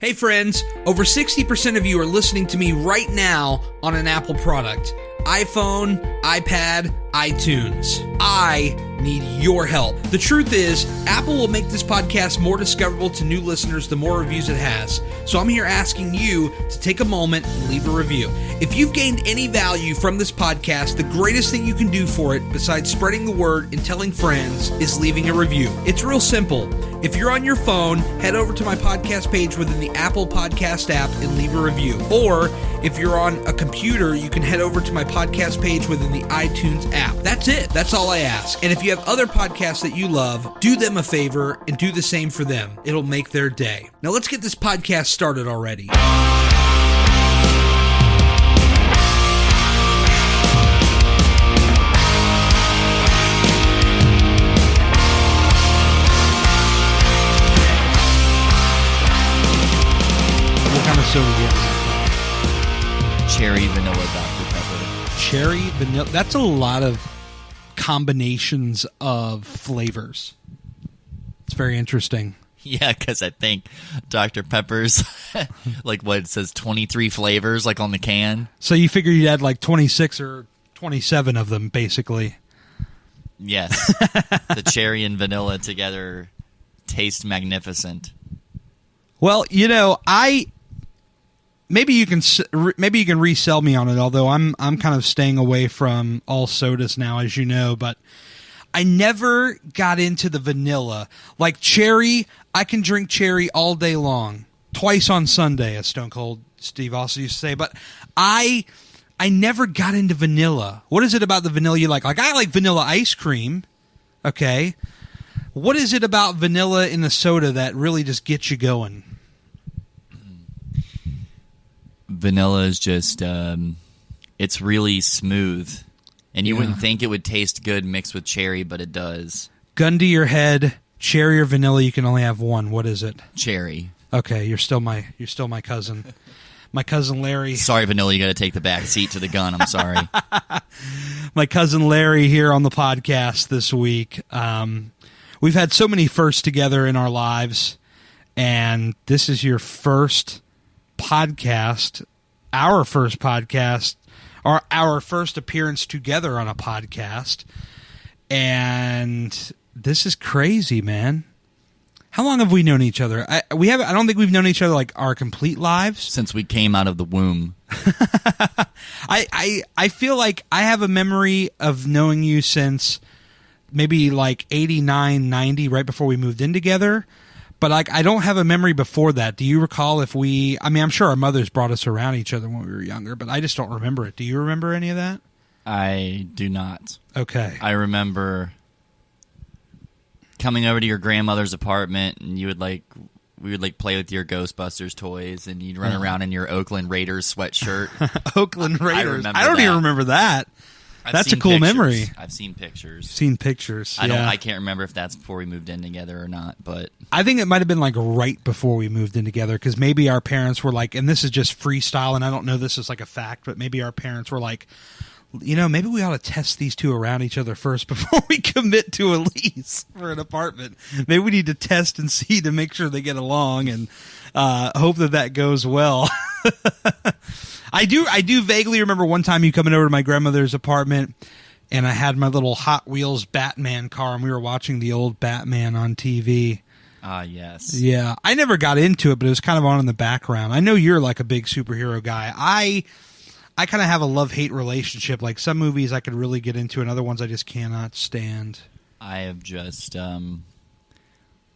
Hey friends, over 60% of you are listening to me right now on an Apple product. iPhone, iPad, iTunes. I need your help. The truth is, Apple will make this podcast more discoverable to new listeners the more reviews it has. So I'm here asking you to take a moment and leave a review. If you've gained any value from this podcast, the greatest thing you can do for it, besides spreading the word and telling friends, is leaving a review. It's real simple. If you're on your phone, head over to my podcast page within the Apple Podcast app and leave a review. Or if you're on a computer, you can head over to my podcast page within the iTunes app. That's it. That's all I ask. And if you have other podcasts that you love, do them a favor and do the same for them. It'll make their day. Now let's get this podcast started already. Soda Cherry vanilla Dr. Pepper. Cherry vanilla. That's a lot of combinations of flavors. It's very interesting. Yeah, because I think Dr. Pepper's like what it says 23 flavors like on the can. So you figure you'd add like 26 or 27 of them, basically. Yes. The cherry and vanilla together taste magnificent. Well, you know, Maybe you can resell me on it. Although I'm kind of staying away from all sodas now, as you know. But I never got into the vanilla. Like cherry, I can drink cherry all day long, twice on Sunday, as Stone Cold Steve Austin used to say. But I never got into vanilla. What is it about the vanilla you like? Like I like vanilla ice cream. Okay, what is it about vanilla in the soda that really just gets you going? Vanilla is just, it's really smooth. And you wouldn't think it would taste good mixed with cherry, but it does. Gun to your head, cherry or vanilla, you can only have one. What is it? Cherry. Okay, you're still my cousin. My cousin Larry. Sorry, vanilla, you got to take the back seat to the gun. I'm sorry. My cousin Larry here on the podcast this week. We've had so many firsts together in our lives, and this is your first podcast, our first podcast, or our first appearance together on a podcast, and this is crazy, man. How long have we known each other? I don't think we've known each other like our complete lives since we came out of the womb. I feel like I have a memory of knowing you since maybe like 89, 90, right before we moved in together. But like, I don't have a memory before that. Do you recall if we... I mean, I'm sure our mothers brought us around each other when we were younger, but I just don't remember it. Do you remember any of that? I do not. Okay. I remember coming over to your grandmother's apartment, and we would play with your Ghostbusters toys, and you'd run around in your Oakland Raiders sweatshirt. Oakland Raiders. I don't even remember that. That's a cool memory. I've seen pictures. Seen pictures. I can't remember if that's before we moved in together or not, but I think it might have been like right before we moved in together, because maybe our parents were like, and this is just freestyle, and I don't know this is like a fact, but maybe our parents were like, you know, maybe we ought to test these two around each other first before we commit to a lease for an apartment. Maybe we need to test and see to make sure they get along, and hope that goes well. I do vaguely remember one time you coming over to my grandmother's apartment, and I had my little Hot Wheels Batman car, and we were watching the old Batman on TV. Ah, yes. Yeah, I never got into it, but it was kind of on in the background. I know you're like a big superhero guy. I kind of have a love-hate relationship. Like some movies I could really get into, and other ones I just cannot stand. I have just...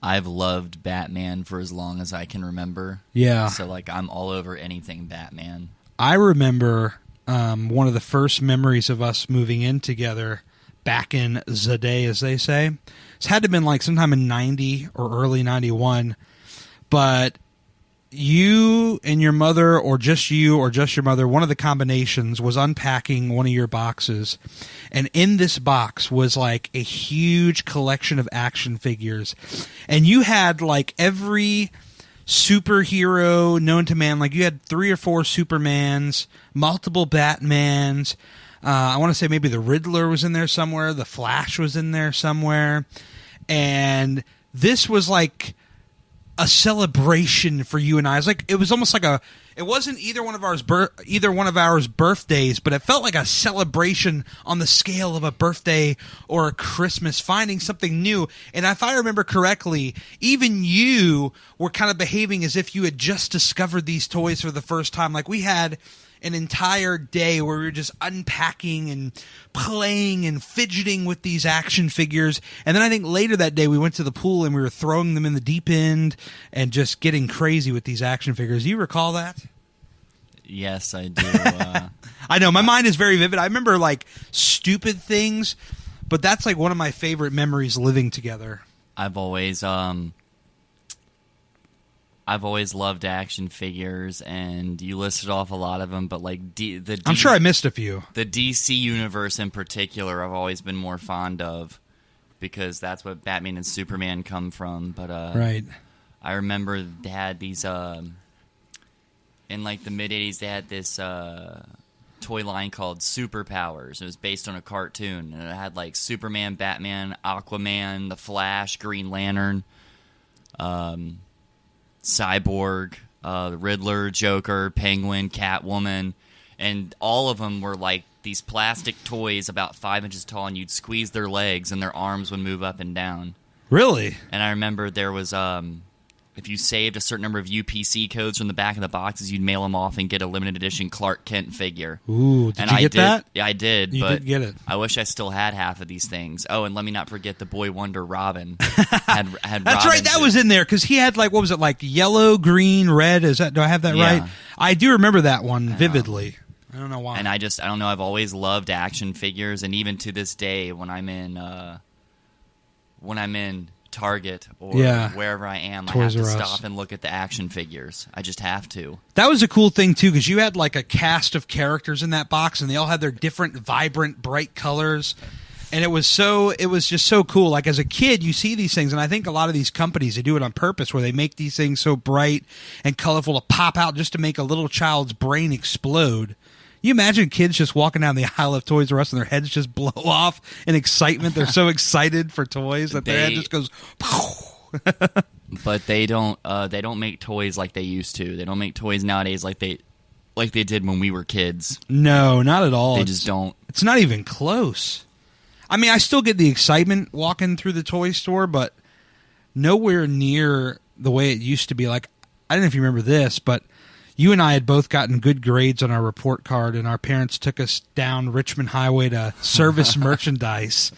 I've loved Batman for as long as I can remember. Yeah. So, like, I'm all over anything Batman. I remember one of the first memories of us moving in together back in the day, as they say. It's had to have been like sometime in 90 or early 91. But you and your mother, or just you or just your mother, one of the combinations was unpacking one of your boxes. And in this box was like a huge collection of action figures. And you had like every superhero known to man. Like you had 3 or 4 Supermans, multiple Batmans. I want to say maybe the Riddler was in there somewhere. The Flash was in there somewhere. And this was like a celebration for you and I. It was almost like it wasn't either one of ours birthdays, but it felt like a celebration on the scale of a birthday or a Christmas, finding something new. And if I remember correctly, even you were kind of behaving as if you had just discovered these toys for the first time. Like we had an entire day where we were just unpacking and playing and fidgeting with these action figures. And then I think later that day we went to the pool and we were throwing them in the deep end and just getting crazy with these action figures. Do you recall that? Yes, I do. I know, my mind is very vivid. I remember like stupid things, but that's like one of my favorite memories living together. I've always loved action figures, and you listed off a lot of them, but like I'm sure I missed a few. The DC universe in particular, I've always been more fond of because that's what Batman and Superman come from. But right, I remember they had these in like the mid '80s. They had this toy line called Superpowers. It was based on a cartoon, and it had like Superman, Batman, Aquaman, the Flash, Green Lantern. Cyborg, Riddler, Joker, Penguin, Catwoman, and all of them were like these plastic toys about 5 inches tall, and you'd squeeze their legs and their arms would move up and down. Really? And I remember there was, if you saved a certain number of UPC codes from the back of the boxes, you'd mail them off and get a limited edition Clark Kent figure. Ooh, did you get that? Yeah, I did. You did get it. I wish I still had half of these things. Oh, and let me not forget the Boy Wonder Robin. had That's right, that was in there, because he had, like, what was it, like yellow, green, red? Do I have that right? I do remember that one vividly. I don't know why. And I don't know, I've always loved action figures, and even to this day, when I'm in Target or wherever I am, Toys I have to R Us. stop and look at the action figures. I just have to. That was a cool thing too, because you had like a cast of characters in that box, and they all had their different, vibrant, bright colors, and it was just so cool. Like as a kid, you see these things, and I think a lot of these companies, they do it on purpose, where they make these things so bright and colorful to pop out just to make a little child's brain explode. You imagine kids just walking down the aisle of Toys R Us and their heads just blow off in excitement. They're so excited for toys that their head just goes. But they don't make toys like they used to. They don't make toys nowadays like they did when we were kids. No, not at all. They just don't. It's not even close. I mean, I still get the excitement walking through the toy store, but nowhere near the way it used to be. Like, I don't know if you remember this, but you and I had both gotten good grades on our report card, and our parents took us down Richmond Highway to Service Merchandise.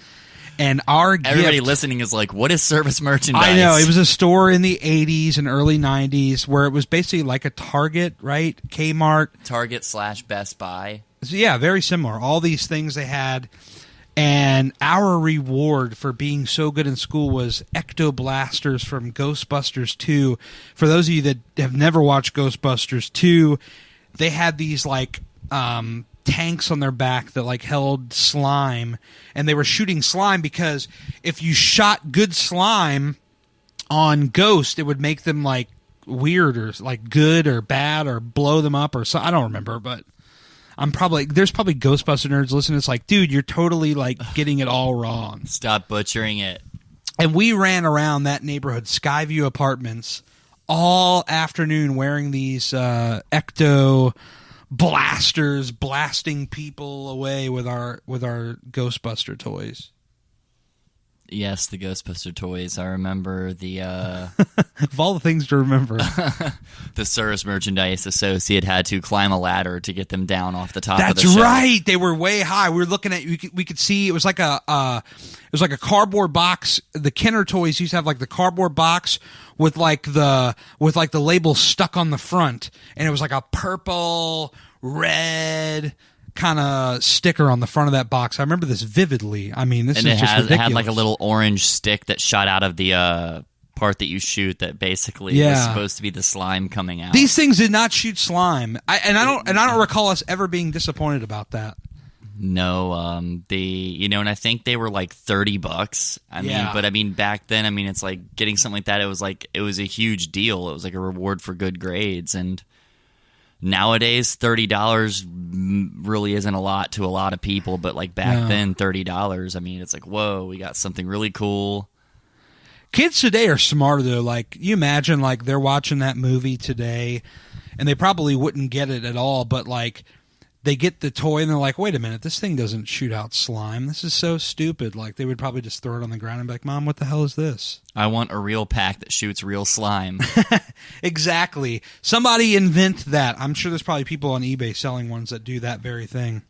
And everybody listening is like, what is Service Merchandise? I know. It was a store in the 80s and early 90s where it was basically like a Target, right? Kmart. Target/Best Buy. So yeah, very similar. All these things they had. And our reward for being so good in school was Ecto Blasters from Ghostbusters 2. For those of you that have never watched Ghostbusters 2, they had these like tanks on their back that like held slime, and they were shooting slime because if you shot good slime on Ghost, it would make them like weird or like good or bad or blow them up or so. I don't remember, but there's probably Ghostbuster nerds listening. It's like, dude, you're totally like getting it all wrong. Stop butchering it. And we ran around that neighborhood, Skyview Apartments, all afternoon wearing these Ecto Blasters, blasting people away with our Ghostbuster toys. Yes, the Ghostbuster toys. I remember the of all the things to remember. The Service Merchandise associate had to climb a ladder to get them down off the top of the That's shelf. right. They were way high. We were looking at we could see it was like a cardboard box. The Kenner toys used to have like the cardboard box with like the label stuck on the front, and it was like a purple, red kind of sticker on the front of that box. I remember this vividly. I mean, this is just ridiculous. It had like a little orange stick that shot out of the part that you shoot that basically was supposed to be the slime coming out. These things did not shoot slime. I don't recall us ever being disappointed about that. No, and I think they were like $30. I mean, back then, I mean, it's like getting something like that. It was a huge deal. It was like a reward for good grades, and nowadays, $30 really isn't a lot to a lot of people, but like back then, $30, I mean, it's like, whoa, we got something really cool. Kids today are smarter though. Like, you imagine like they're watching that movie today, and they probably wouldn't get it at all. But like, they get the toy and they're like, "Wait a minute, this thing doesn't shoot out slime. This is so stupid." Like, they would probably just throw it on the ground and be like, "Mom, what the hell is this?" I want a real pack that shoots real slime. Exactly. Somebody invent that. I'm sure there's probably people on eBay selling ones that do that very thing.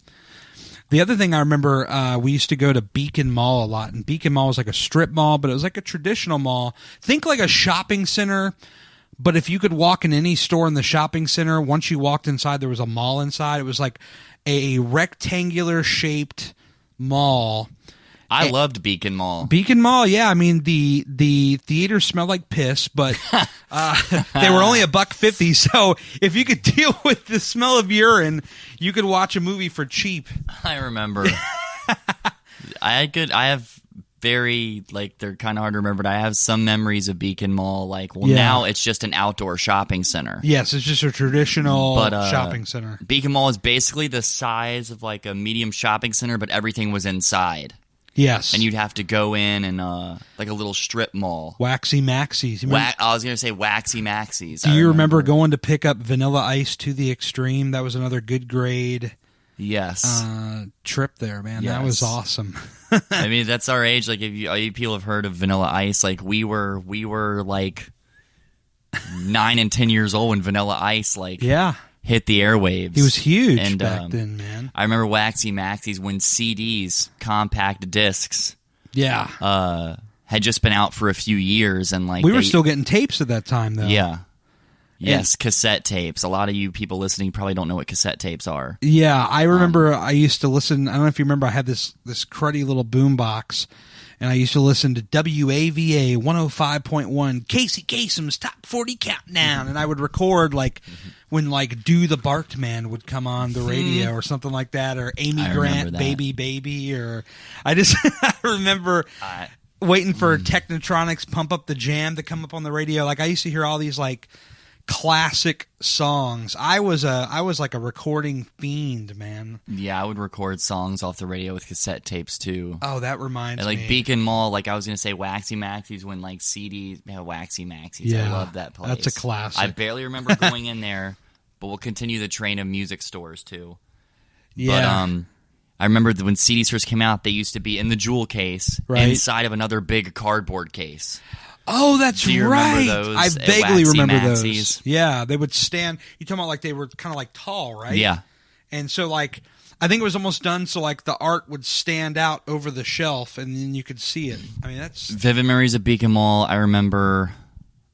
The other thing I remember, we used to go to Beacon Mall a lot, and Beacon Mall was like a strip mall, but it was like a traditional mall. Think like a shopping center, but if you could walk in any store in the shopping center, once you walked inside, there was a mall inside. It was like a rectangular-shaped mall. I loved Beacon Mall. Beacon Mall, yeah. I mean, the theater smelled like piss, but they were only $1.50. So if you could deal with the smell of urine, you could watch a movie for cheap. I remember. I have very, like, they're kind of hard to remember, but I have some memories of Beacon Mall. Like, well, now it's just an outdoor shopping center. Yes, it's just a traditional shopping center. Beacon Mall is basically the size of like a medium shopping center, but everything was inside. Yes. And you'd have to go in and, like a little strip mall. Waxy Maxis. I was going to say Waxy Maxis. Do you remember going to pick up Vanilla Ice to the extreme? That was another good grade trip there, man. Yes. That was awesome. I mean, that's our age. Like, if you people have heard of Vanilla Ice, like, we were like 9 and 10 years old when Vanilla Ice, like... Yeah. Hit the airwaves. He was huge back then, man. I remember Waxy Maxis when CDs, compact discs, had just been out for a few years, and like we were still getting tapes at that time, though. Yeah, yes, cassette tapes. A lot of you people listening probably don't know what cassette tapes are. Yeah, I remember I used to listen. I don't know if you remember. I had this cruddy little boom box. And I used to listen to WAVA 105.1, Casey Kasem's Top 40 Countdown. And I would record, like, when, like, Do the Bartman would come on the radio or something like that. Or Amy Grant, Baby Baby. Or I remember waiting for Technotronics Pump Up the Jam to come up on the radio. Like, I used to hear all these, like, classic songs. I was like a recording fiend, man. Yeah, I would record songs off the radio with cassette tapes too. Oh, that reminds me. Like Beacon Mall, like I was gonna say Waxy Maxis when like CDs, Waxy Maxis. Yeah, I love that place. That's a classic. I barely remember going in there, but we'll continue the train of music stores too. Yeah. But I remember when CDs first came out, they used to be in the jewel case inside of another big cardboard case. Oh, that's right. I vaguely remember Maxis? Those. Yeah, they would stand. You talking about like they were kind of like tall, right? Yeah. And so like I think it was almost done so like the art would stand out over the shelf and then you could see it. I mean, that's vivid memories of Beacon Mall. I remember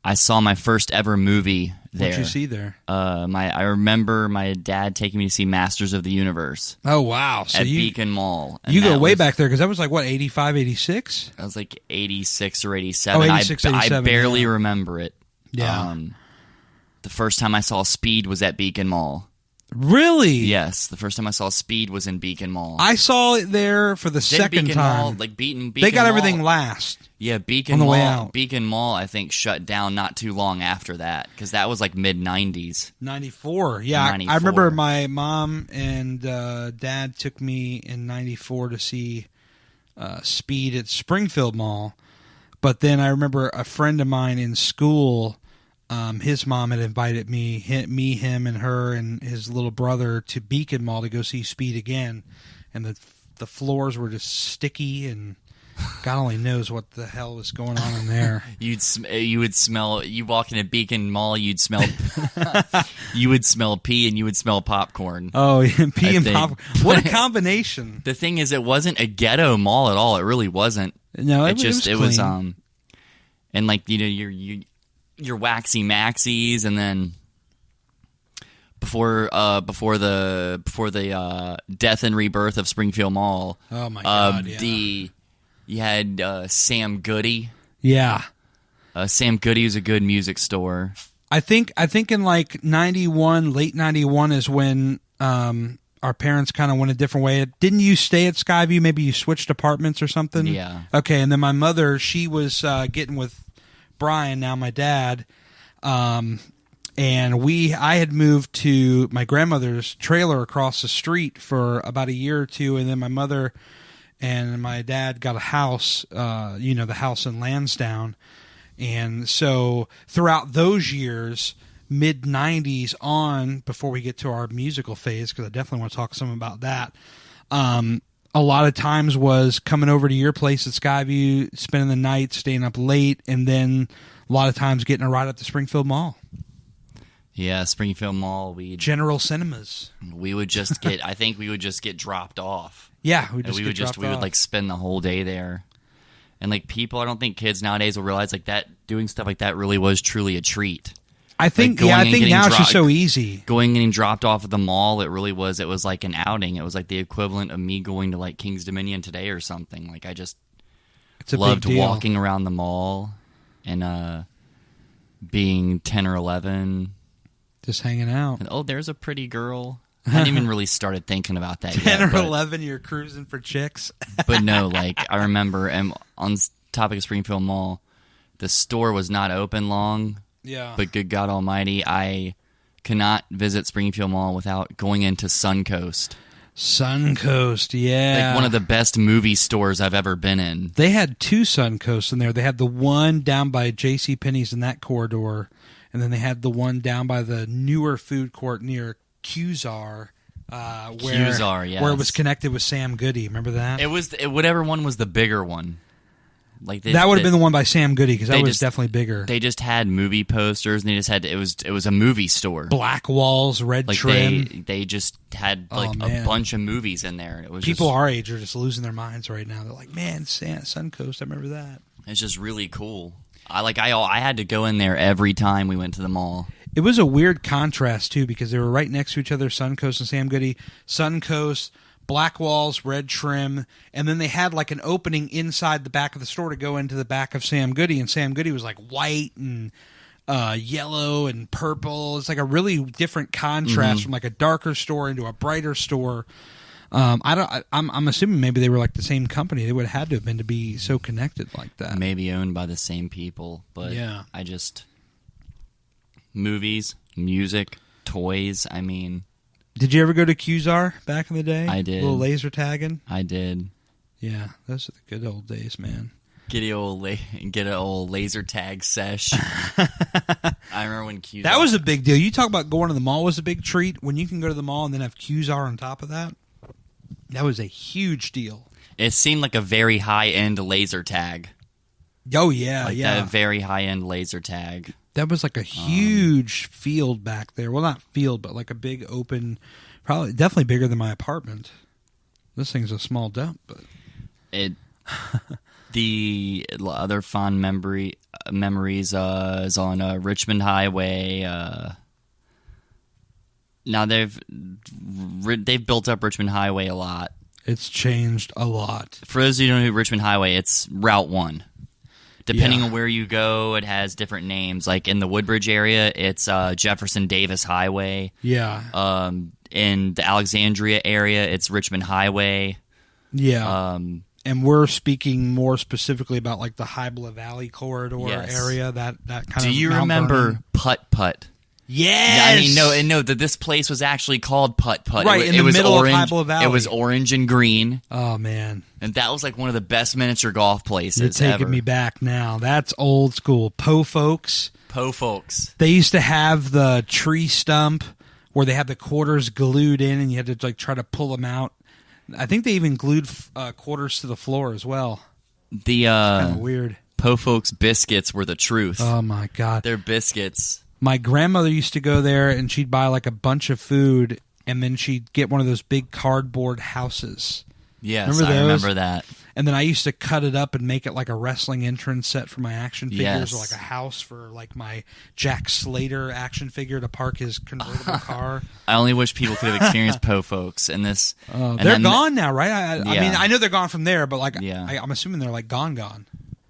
I saw my first ever movie there. What'd you see there? I remember my dad taking me to see Masters of the Universe. Oh, wow. So at Beacon Mall. And you go way back there because that was like, what, 85, 86? I was like 86 or 87. Oh, 86, 87. I barely remember it. Yeah. The first time I saw Speed was at Beacon Mall. Really? Yes, the first time I saw Speed was in Beacon Mall. I saw it there for the second time. Mall, like Beacon they got Mall, everything last. Yeah, Beacon Mall. Beacon Mall, I think, shut down not too long after that because that was like mid 90s. 94. Yeah, 94. I remember my mom and dad took me in 94 to see Speed at Springfield Mall, but then I remember a friend of mine in school. His mom had invited me, him, and her, and his little brother to Beacon Mall to go see Speed again, and the floors were just sticky, and God only knows what the hell was going on in there. You would smell. You walk into Beacon Mall, you'd smell. You would smell pee, and you would smell popcorn. Oh, yeah, pee and popcorn! What a combination! The thing is, it wasn't a ghetto mall at all. It really wasn't. No, it was and like your Waxy Maxis, and then before the death and rebirth of Springfield Mall. Oh my God! Yeah. You had Sam Goody. Yeah, Sam Goody was a good music store. I think in like 91, late 91 is when our parents kind of went a different way. Didn't you stay at Skyview? Maybe you switched apartments or something. Yeah. Okay, and then my mother, she was getting with Brian, now my dad, and I had moved to my grandmother's trailer across the street for about a year or two, and then my mother and my dad got a house, the house in Lansdowne, And so throughout those years, mid-90s on, before we get to our musical phase, because I definitely want to talk to someone about that, a lot of times was coming over to your place at Skyview, spending the night, staying up late, and then a lot of times getting a ride up to Springfield Mall. Yeah, Springfield Mall. General Cinemas. We would just get. I think we would just get dropped off. Yeah, we would like spend the whole day there. And like people, I don't think kids nowadays will realize like that doing stuff like that really was truly a treat. I think I think now it's just so easy. Going and getting dropped off at the mall, it really was. It was like an outing. It was like the equivalent of me going to like King's Dominion today or something. Like I just loved walking around the mall and being 10 or 11, just hanging out. And, oh, there's a pretty girl. I hadn't even really started thinking about that 10 yet. 10 or 11, you're cruising for chicks. But no, like I remember, and on topic of Springfield Mall, the store was not open long. Yeah. But good God Almighty, I cannot visit Springfield Mall without going into Suncoast. Suncoast, yeah. Like one of the best movie stores I've ever been in. They had two Suncoasts in there. They had the one down by JCPenney's in that corridor, and then they had the one down by the newer food court near Qzar, Qzar, yes. where it was connected with Sam Goody. Remember that? It was whatever one was the bigger one. Like that would have been the one by Sam Goody because that was definitely bigger. They just had movie posters, and they just had it was a movie store. Black walls, red trim. They just had like a bunch of movies in there. It was people our age are just losing their minds right now. They're like, man, Suncoast, I remember that. It's just really cool. I had to go in there every time we went to the mall. It was a weird contrast too because they were right next to each other, Suncoast and Sam Goody. Suncoast, black walls, red trim, and then they had like an opening inside the back of the store to go into the back of Sam Goody, and Sam Goody was like white and yellow and purple. It's like a really different contrast from like a darker store into a brighter store. I'm assuming maybe they were like the same company. They would have had to have been to be so connected like that. Maybe owned by the same people, but yeah. Movies, music, toys. I mean. Did you ever go to Qzar back in the day? I did. A little laser tagging? I did. Yeah, those are the good old days, man. Get an old laser tag sesh. I remember when Qzar... That was a big deal. You talk about going to the mall was a big treat. When you can go to the mall and then have Qzar on top of that, that was a huge deal. It seemed like a very high-end laser tag. Oh, yeah, yeah. That very high-end laser tag. That was like a huge field back there. Well, not field, but like a big open, definitely bigger than my apartment. This thing's a small dump, but the other fond memories is on Richmond Highway. Now they've built up Richmond Highway a lot. It's changed a lot. For those of you who don't know Richmond Highway, it's Route 1. Depending on where you go, it has different names. Like in the Woodbridge area, it's Jefferson Davis Highway. Yeah. In the Alexandria area, it's Richmond Highway. Yeah. And we're speaking more specifically about like the Hybla Valley corridor area. That kind of. Do you remember Putt Putt? Yes. Yeah, I mean, no, that this place was actually called Putt Putt. Right, in the middle of Hybla Valley. It was orange and green. Oh, man. And that was like one of the best miniature golf places You're taking me back now. That's old school. Po Folks. They used to have the tree stump where they had the quarters glued in and you had to like try to pull them out. I think they even glued quarters to the floor as well. The kind of weird. Po Folks biscuits were the truth. Oh, my God. They're biscuits. My grandmother used to go there, and she'd buy like a bunch of food, and then she'd get one of those big cardboard houses. Yes, I remember that. And then I used to cut it up and make it like a wrestling entrance set for my action figures, or like a house for like my Jack Slater action figure to park his convertible car. I only wish people could have experienced Po Folks and this. They're gone now, right? I mean, I know they're gone from there, but like, I'm assuming they're like gone.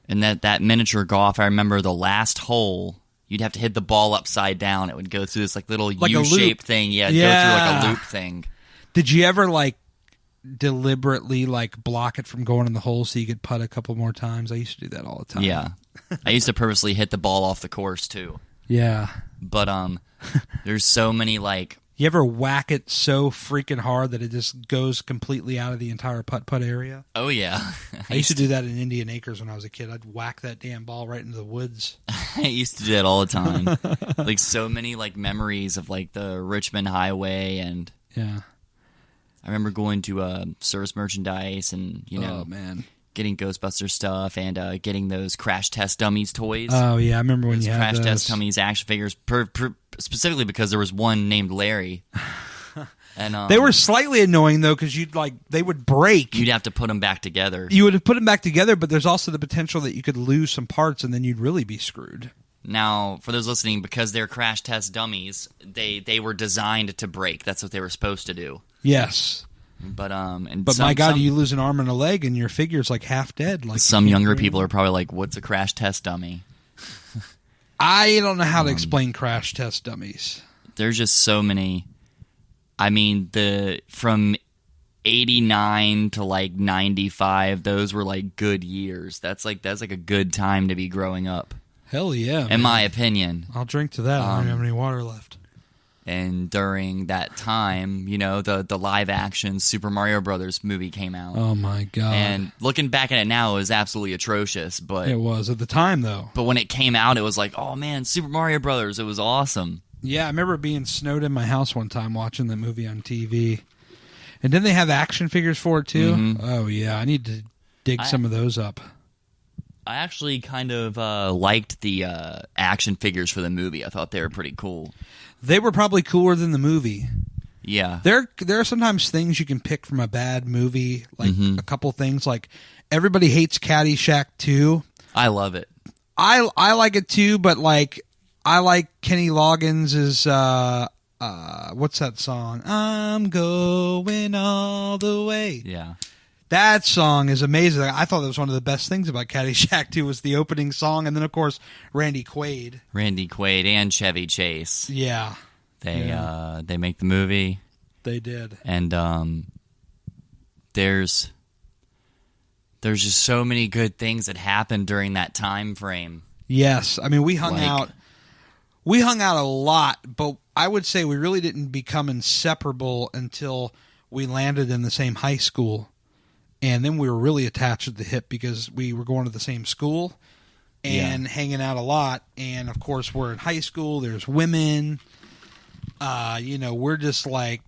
And that miniature golf, I remember the last hole. You'd have to hit the ball upside down. It would go through this like little U-shaped thing. Yeah, it'd go through like a loop thing. Did you ever like deliberately like block it from going in the hole so you could putt a couple more times? I used to do that all the time. Yeah. I used to purposely hit the ball off the course too. Yeah. But there's so many like You ever whack it so freaking hard that it just goes completely out of the entire putt-putt area? Oh, yeah. I used to do that in Indian Acres when I was a kid. I'd whack that damn ball right into the woods. I used to do that all the time. Like, so many, like, memories of, like, the Richmond Highway, and yeah, I remember going to Service Merchandise and, you know, oh, man, getting Ghostbuster stuff and getting those Crash Test Dummies toys. Oh, yeah, I remember when those you had Crash those. Test Dummies action figures, specifically because there was one named Larry. And they were slightly annoying, though, because they would break. You'd have to put them back together. You would have put them back together, but there's also the potential that you could lose some parts, and then you'd really be screwed. Now, for those listening, because they're Crash Test Dummies, they were designed to break. That's what they were supposed to do. Yes. But my God, you lose an arm and a leg, and your figure's like half dead. Like some younger people are probably like, "What's a Crash Test Dummy?" I don't know how to explain Crash Test Dummies. There's just so many. I mean, from 89 to like 95, those were like good years. That's like a good time to be growing up. Hell yeah, in my opinion. I'll drink to that. I don't have any water left. And during that time, you know, the live action Super Mario Brothers movie came out. Oh my God. And looking back at it now, it was absolutely atrocious, but it was at the time though. But when it came out, it was like, oh man, Super Mario Brothers, it was awesome. Yeah, I remember being snowed in my house one time watching the movie on TV. And didn't they have action figures for it too? Mm-hmm. Oh yeah, I need to dig some of those up. I actually kind of liked the action figures for the movie. I thought they were pretty cool. They were probably cooler than the movie. Yeah. There are sometimes things you can pick from a bad movie, like a couple things. Like, everybody hates Caddyshack 2. I love it. I like it too, but like, I like Kenny Loggins' what's that song? I'm going all the way. Yeah. That song is amazing. I thought that was one of the best things about Caddyshack 2 was the opening song, and then of course Randy Quaid. Randy Quaid and Chevy Chase. Yeah. They make the movie. They did. And there's just so many good things that happened during that time frame. Yes. I mean, we hung out a lot, but I would say we really didn't become inseparable until we landed in the same high school. And then we were really attached at the hip because we were going to the same school and hanging out a lot. And, of course, we're in high school. There's women. We're just, like,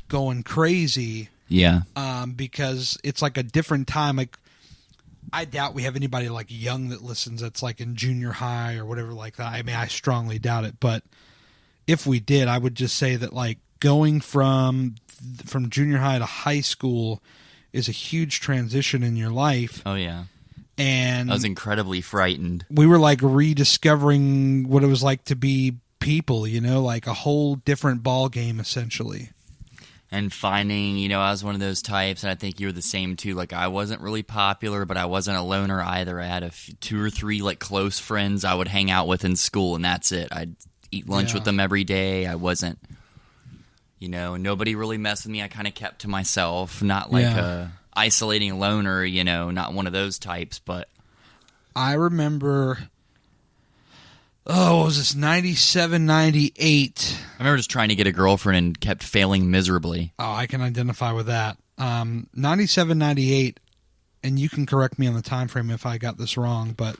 going crazy. Yeah. Because it's, like, a different time. Like, I doubt we have anybody, like, young that listens that's, like, in junior high or whatever like that. I mean, I strongly doubt it. But if we did, I would just say that, like, going from junior high to high school is a huge transition in your life. Oh, yeah. And I was incredibly frightened. We were like rediscovering what it was like to be people, like a whole different ball game, essentially. And finding, I was one of those types, and I think you were the same too. Like, I wasn't really popular, but I wasn't a loner either. I had 2 or 3 like close friends I would hang out with in school, and that's it. I'd eat lunch with them every day. I wasn't. Nobody really messed with me. I kind of kept to myself, not like a isolating loner, not one of those types. But I remember, what was this, 97, 98? I remember just trying to get a girlfriend and kept failing miserably. Oh, I can identify with that. 97, 98, and you can correct me on the time frame if I got this wrong, but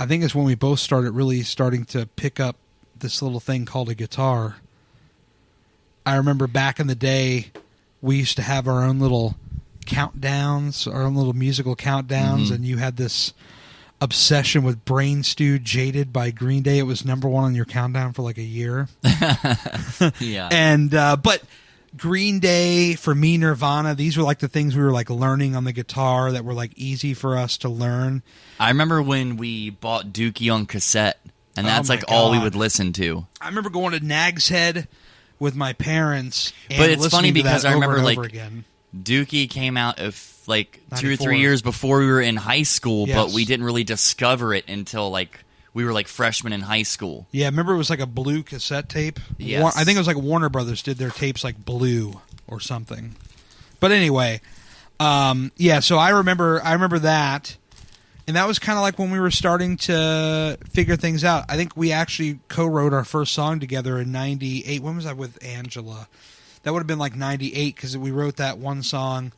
I think it's when we both starting to pick up this little thing called a guitar. I remember back in the day, we used to have our own little countdowns, our own little musical countdowns, and you had this obsession with Brain Stew Jaded by Green Day. It was number 1 on your countdown for like a year. Yeah. And, but Green Day, for me, Nirvana, these were like the things we were like learning on the guitar that were like easy for us to learn. I remember when we bought Dookie on cassette, and that's like all we would listen to. I remember going to Nag's Head with my parents, and but it's funny because I remember like again. Dookie came out of like 2 or 94. 3 years before we were in high school, Yes. but we didn't really discover it until like we were like freshmen in high school. Yeah, remember it was like a blue cassette tape? Yes. I think it was like Warner Brothers did their tapes like blue or something. But anyway, so I remember that, And that was kind of like when we were starting to figure things out. I think we actually co-wrote our first song together in 98. When was I with Angela? That would have been like 98 because we wrote that one song,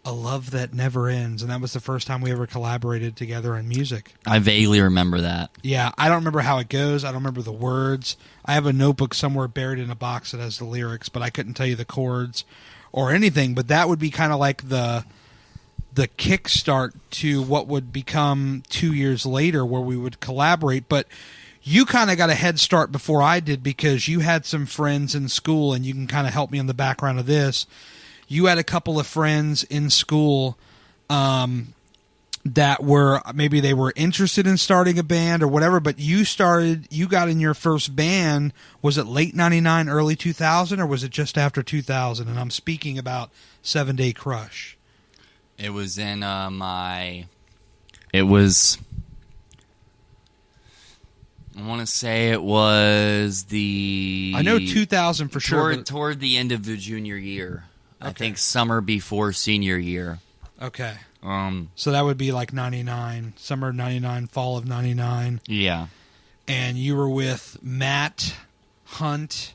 A Love That Never Ends. And that was the first time we ever collaborated together in music. I vaguely remember that. Yeah, I don't remember how it goes. I don't remember the words. I have a notebook somewhere buried in a box that has the lyrics, but I couldn't tell you the chords or anything. But that would be kind of like the kickstart to what would become 2 years later where we would collaborate. But you kind of got a head start before I did because you had some friends in school, and you can kind of help me in the background of this. You had a couple of friends in school that were, maybe they were interested in starting a band or whatever, but you got in your first band, was it late 99, early 2000, or was it just after 2000? And I'm speaking about 7 Day Crush. It was in I want to say it was I know 2000 for sure. Toward the end of the junior year. Okay. I think summer before senior year. Okay. So that would be like 99, summer of 99, fall of 99. Yeah. And you were with Matt Hunt,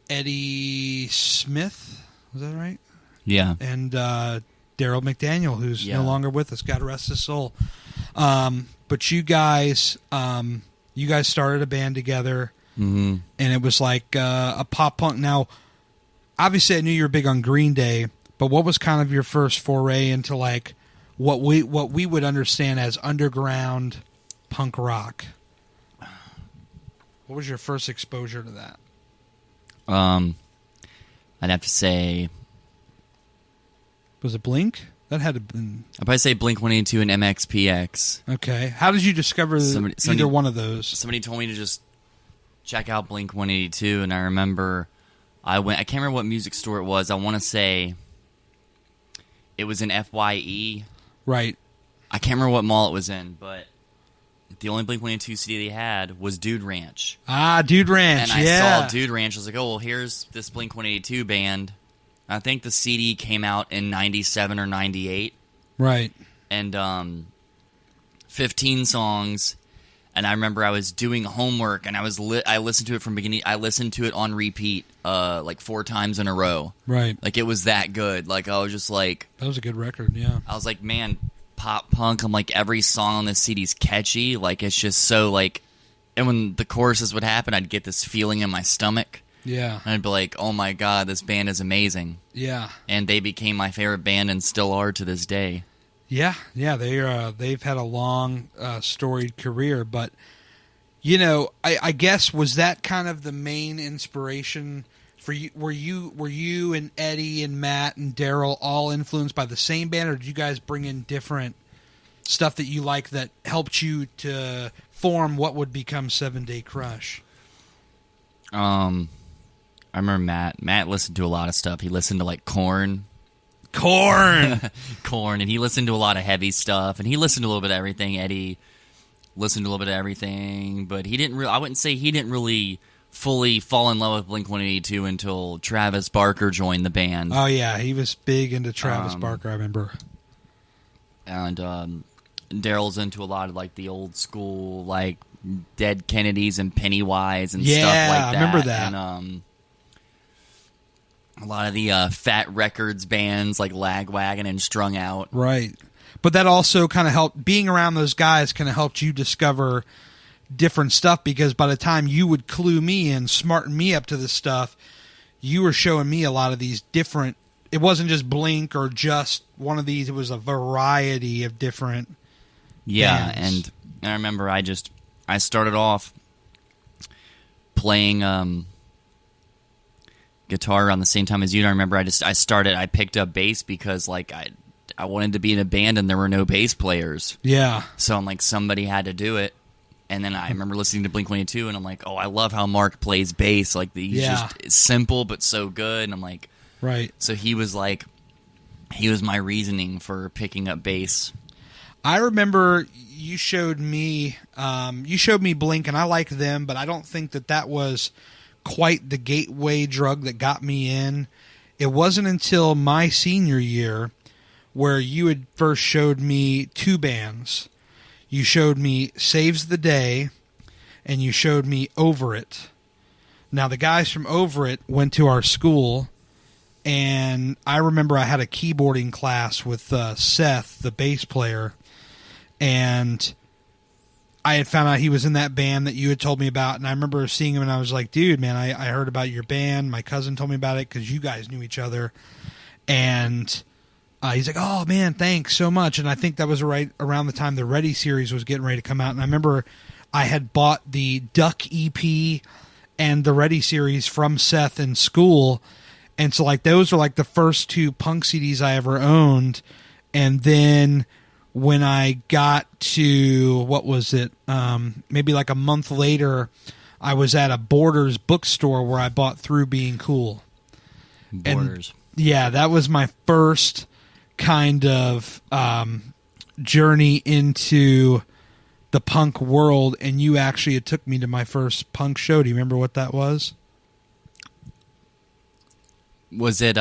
Eddie Smith, was that right? Yeah. And Daryl McDaniel, who's no longer with us. God rest his soul. But you guys started a band together, and it was like a pop punk. Now, obviously, I knew you were big on Green Day, but what was kind of your first foray into like what we would understand as underground punk rock? What was your first exposure to that? I'd have to say, was it Blink? That had to have been... I'd probably say Blink-182 and MXPX. Okay. How did you discover either one of those? Somebody told me to just check out Blink-182, and I remember I can't remember what music store it was. I want to say it was in FYE. Right. I can't remember what mall it was in, but the only Blink-182 CD they had was Dude Ranch. Ah, Dude Ranch, and I saw Dude Ranch. I was like, oh, well, here's this Blink-182 band. I think the CD came out in 97 or 98. Right. And 15 songs. And I remember I was doing homework, and I listened to it from beginning. I listened to it on repeat like 4 times in a row. Right. Like, it was that good. Like, I was just like... That was a good record, yeah. I was like, man, pop punk. I'm like, every song on this CD's catchy. Like, it's just so, like... And when the choruses would happen, I'd get this feeling in my stomach. Yeah. And I'd be like, oh my God, this band is amazing. Yeah. And they became my favorite band and still are to this day. Yeah, they've had a long, storied career, but, you know, I guess, was that kind of the main inspiration for you? Were you and Eddie and Matt and Daryl all influenced by the same band, or did you guys bring in different stuff that you like that helped you to form what would become 7 Day Crush? I remember Matt listened to a lot of stuff. He listened to like Korn, and he listened to a lot of heavy stuff, and he listened to a little bit of everything. Eddie listened to a little bit of everything, but he didn't. I wouldn't say he didn't really fully fall in love with Blink-182 until Travis Barker joined the band. Oh yeah, he was big into Travis Barker. I remember. And Daryl's into a lot of like the old school, like Dead Kennedys and Pennywise and stuff like that. I remember that. And a lot of the Fat Records bands like Lagwagon and Strung Out. Right. But that also kind of helped, being around those guys kind of helped you discover different stuff, because by the time you would clue me in, smarten me up to this stuff, you were showing me a lot of these different, it wasn't just Blink or just one of these, it was a variety of different bands. And I remember I started off playing guitar around the same time as you. And I remember I picked up bass because like I wanted to be in a band and there were no bass players. Yeah. So I'm like, somebody had to do it. And then I remember listening to Blink-182 and I'm like, oh, I love how Mark plays bass. Like he's just simple but so good. And I'm like, right. So he was my reasoning for picking up bass. I remember you showed me Blink, and I like them, but I don't think that was quite the gateway drug that got me in. It wasn't until my senior year where you had first showed me 2 bands. you showed me Saves the Day, and you showed me Over It. Now, the guys from Over It went to our school, and I remember I had a keyboarding class with Seth, the bass player, and I had found out he was in that band that you had told me about, and I remember seeing him, and I was like, dude, man, I heard about your band. My cousin told me about it because you guys knew each other, and he's like, oh, man, thanks so much, and I think that was right around the time the Ready series was getting ready to come out, and I remember I had bought the Duck EP and the Ready series from Seth in school, and so like those were like the first 2 punk CDs I ever owned. And then when I got to, what was it, maybe like a month later, I was at a Borders bookstore where I bought Through Being Cool. Borders. And, yeah, that was my first kind of journey into the punk world, and you actually, it took me to my first punk show. Do you remember what that was? Was it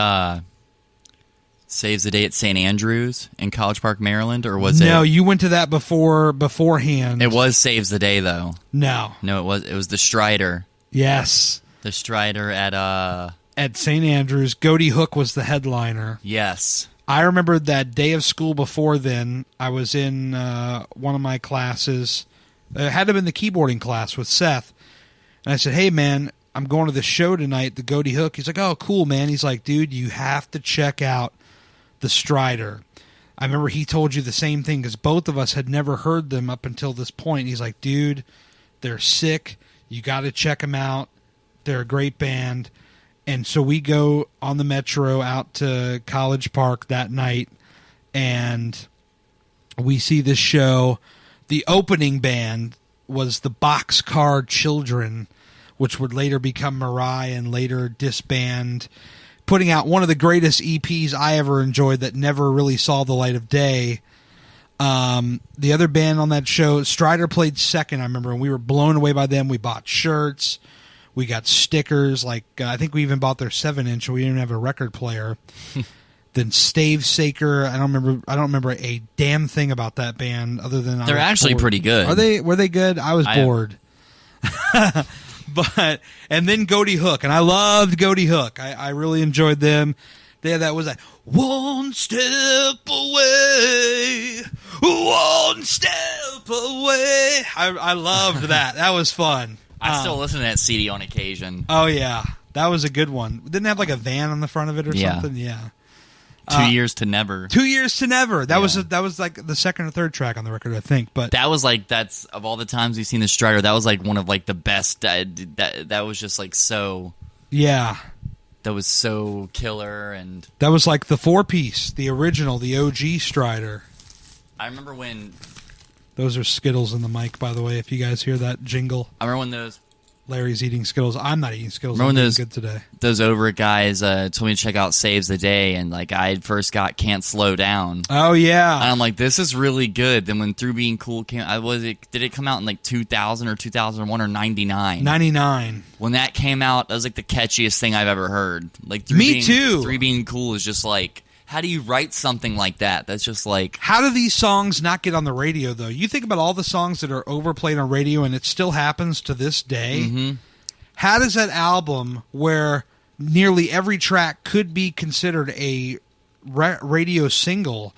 Saves the Day at St. Andrews in College Park, Maryland, or was it? No, you went to that beforehand. It was Saves the Day, though. No, it was the Strider. Yes, the Strider at St. Andrews. Goaty Hook was the headliner. Yes, I remember that day of school before then. I was in one of my classes. It had to have been the keyboarding class with Seth, and I said, "Hey, man, I'm going to the show tonight, the Goaty Hook." He's like, "Oh, cool, man." He's like, "Dude, you have to check out the Strider." I remember he told you the same thing because both of us had never heard them up until this point. He's like, "Dude, they're sick. You got to check them out. They're a great band." And so we go on the Metro out to College Park that night, and we see this show. The opening band was the Boxcar Children, which would later become Mirai and later disband, putting out one of the greatest EPs I ever enjoyed that never really saw the light of day. The other band on that show, Strider, played second, I remember, and we were blown away by them. We bought shirts. We got stickers. Like I think we even bought their 7-inch. We didn't have a record player. Then Stave Saker. I don't remember a damn thing about that band other than they're actually pretty good. Were they good? I was bored. But and then Goaty Hook, and I loved Goaty Hook. I really enjoyed them. That was like one step away, one step away. I loved that. That was fun. I still listen to that CD on occasion. Oh yeah, that was a good one. Didn't it have like a van on the front of it or something? Yeah. 2 Years to Never. 2 Years to Never. That was like the second or third track on the record, I think. But that was like that's of all the times we've seen the Strider. That was like one of like the best. That was just like so. Yeah. That was so killer, and that was like the 4-piece, the original, the OG Strider. I remember when. Those are Skittles in the mic, by the way, if you guys hear that jingle. I remember when those... Larry's eating Skittles. I'm not eating Skittles. Remember I'm those, good today. Those Over It guys told me to check out Saves the Day, and like I first got Can't Slow Down. Oh, yeah. And I'm like, this is really good. Then when Through Being Cool came did it come out in like 2000 or 2001 or 99? 99. When that came out, that was like the catchiest thing I've ever heard. Like too. Through Being Cool is just like, how do you write something like that? That's just like... How do these songs not get on the radio, though? You think about all the songs that are overplayed on radio, and it still happens to this day. Mm-hmm. How does that album, where nearly every track could be considered a radio single,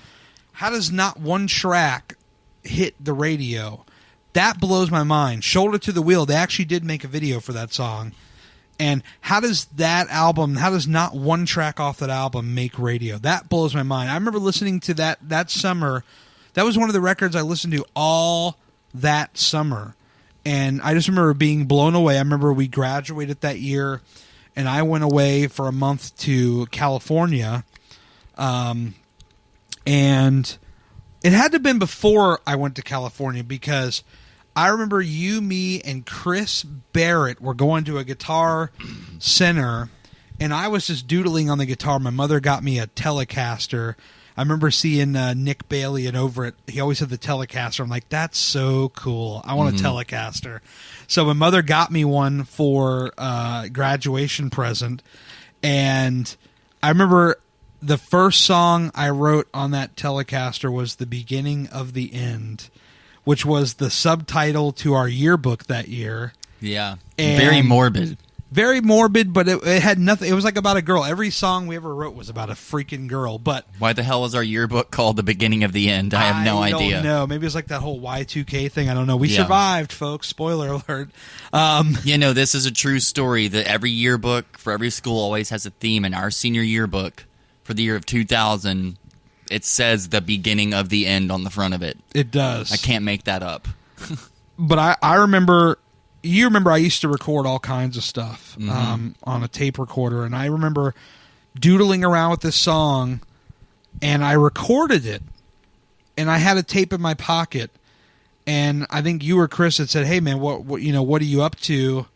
how does not one track hit the radio? That blows my mind. Shoulder to the Wheel, they actually did make a video for that song. And how does not one track off that album make radio? That blows my mind. I remember listening to that summer. That was one of the records I listened to all that summer. And I just remember being blown away. I remember we graduated that year, and I went away for a month to California. And it had to have been before I went to California, because I remember you, me, and Chris Barrett were going to a guitar center, and I was just doodling on the guitar. My mother got me a Telecaster. I remember seeing Nick Bailey and Over It. He always had the Telecaster. I'm like, that's so cool. I want a Telecaster. So my mother got me one for graduation present. And I remember the first song I wrote on that Telecaster was The Beginning of the End, which was the subtitle to our yearbook that year. Yeah. And Very morbid. Very morbid, but it had nothing. It was like about a girl. Every song we ever wrote was about a freaking girl. But why the hell was our yearbook called The Beginning of the End? I have no idea. I don't know. Maybe it's like that whole Y2K thing. I don't know. We survived, folks. Spoiler alert. This is a true story. That every yearbook for every school always has a theme. In our senior yearbook for the year of 2000, it says The Beginning of the End on the front of it. It does. I can't make that up. But I remember... You remember I used to record all kinds of stuff on a tape recorder, and I remember doodling around with this song, and I recorded it, and I had a tape in my pocket, and I think you or Chris had said, "Hey man, what are you up to?"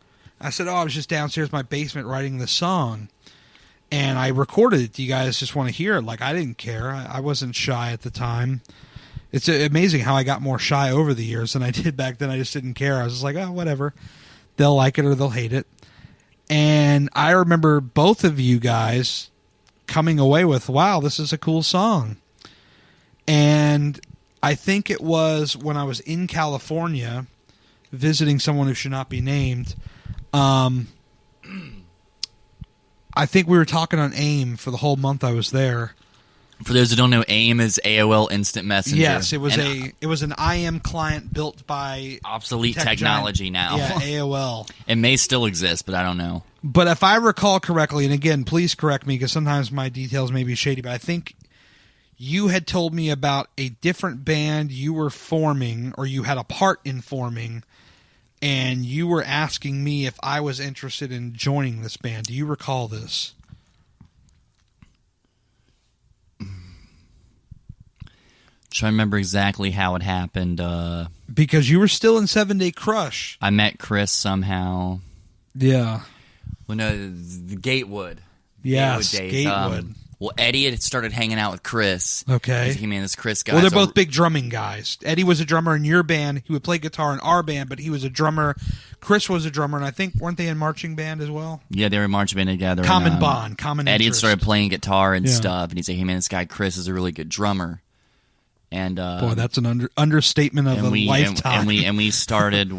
I said, "Oh, I was just downstairs in my basement writing this song," and I recorded it. Do you guys just want to hear it? Like, I didn't care. I wasn't shy at the time. It's amazing how I got more shy over the years than I did back then. I just didn't care. I was just like, oh, whatever. They'll like it or they'll hate it. And I remember both of you guys coming away with, wow, this is a cool song. And I think it was when I was in California visiting someone who should not be named. I think we were talking on AIM for the whole month I was there. For those who don't know, AIM is AOL Instant Messenger. Yes, it was an IM client built by obsolete technology now. Yeah, AOL. It may still exist, but I don't know. But if I recall correctly, and again, please correct me because sometimes my details may be shady, but I think you had told me about a different band you were forming, or you had a part in forming, and you were asking me if I was interested in joining this band. Do you recall this? Trying to remember exactly how it happened. Because you were still in 7 Day Crush. I met Chris somehow. Yeah. Well, no, the Gatewood. Yes, Gatewood. Well, Eddie had started hanging out with Chris. Okay. He's like, hey, man, this Chris guy. Well, they're both big drumming guys. Eddie was a drummer in your band. He would play guitar in our band, but he was a drummer. Chris was a drummer, and I think, weren't they in marching band as well? Yeah, they were in marching band together. Common bond, common Eddie interest. had started playing guitar and stuff, and he's like, hey, man, this guy Chris is a really good drummer. And boy, that's an understatement of a lifetime. And we started.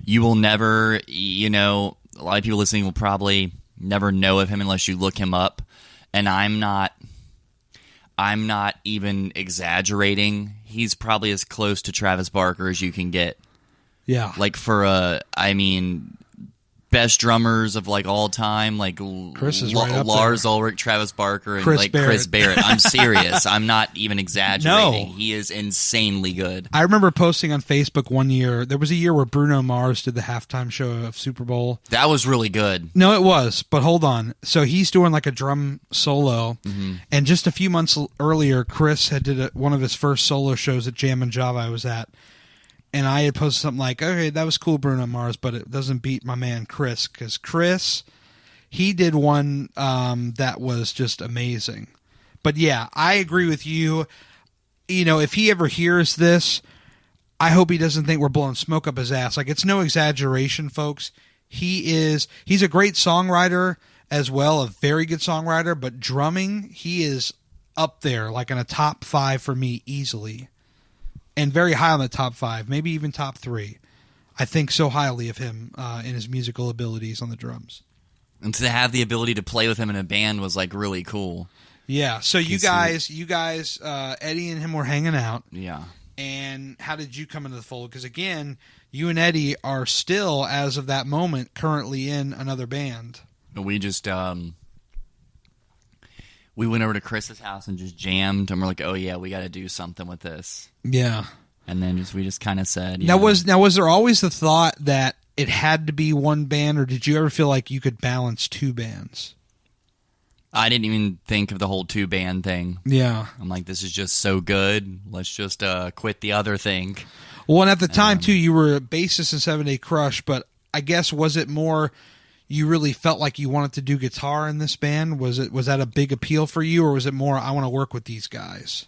You will never, a lot of people listening will probably never know of him unless you look him up. And I'm not even exaggerating. He's probably as close to Travis Barker as you can get. Yeah. Like best drummers of all time, Chris is right up Lars there. Ulrich, Travis Barker, and Chris Chris Barrett. I'm serious. I'm not even exaggerating. No. He is insanely good. I remember posting on Facebook one year. There was a year where Bruno Mars did the halftime show of Super Bowl. That was really good. No, it was. But hold on. So he's doing a drum solo, and just a few months earlier, Chris had did one of his first solo shows at Jam and Java I was at. And I had posted something like, okay, that was cool, Bruno Mars, but it doesn't beat my man Chris. Because Chris, he did one that was just amazing. But yeah, I agree with you. If he ever hears this, I hope he doesn't think we're blowing smoke up his ass. It's no exaggeration, folks. He's a great songwriter as well, a very good songwriter. But drumming, he is up there, in a top 5 for me easily. And very high on the top 5, maybe even top 3. I think so highly of him and his musical abilities on the drums. And to have the ability to play with him in a band was really cool. Yeah. So you guys, Eddie and him were hanging out. Yeah. And how did you come into the fold? Because again, you and Eddie are still, as of that moment, currently in another band. We just we went over to Chris's house and just jammed, and we're like, oh yeah, we got to do something with this. Yeah. And then we just kind of said, Now was there always the thought that it had to be one band, or did you ever feel like you could balance 2 bands? I didn't even think of the whole 2-band thing. Yeah. I'm like, this is just so good. Let's just quit the other thing. Well, and at the time too, you were a bassist in 7 Day Crush, but I guess was it more you really felt like you wanted to do guitar in this band? Was that a big appeal for you, or was it more I want to work with these guys?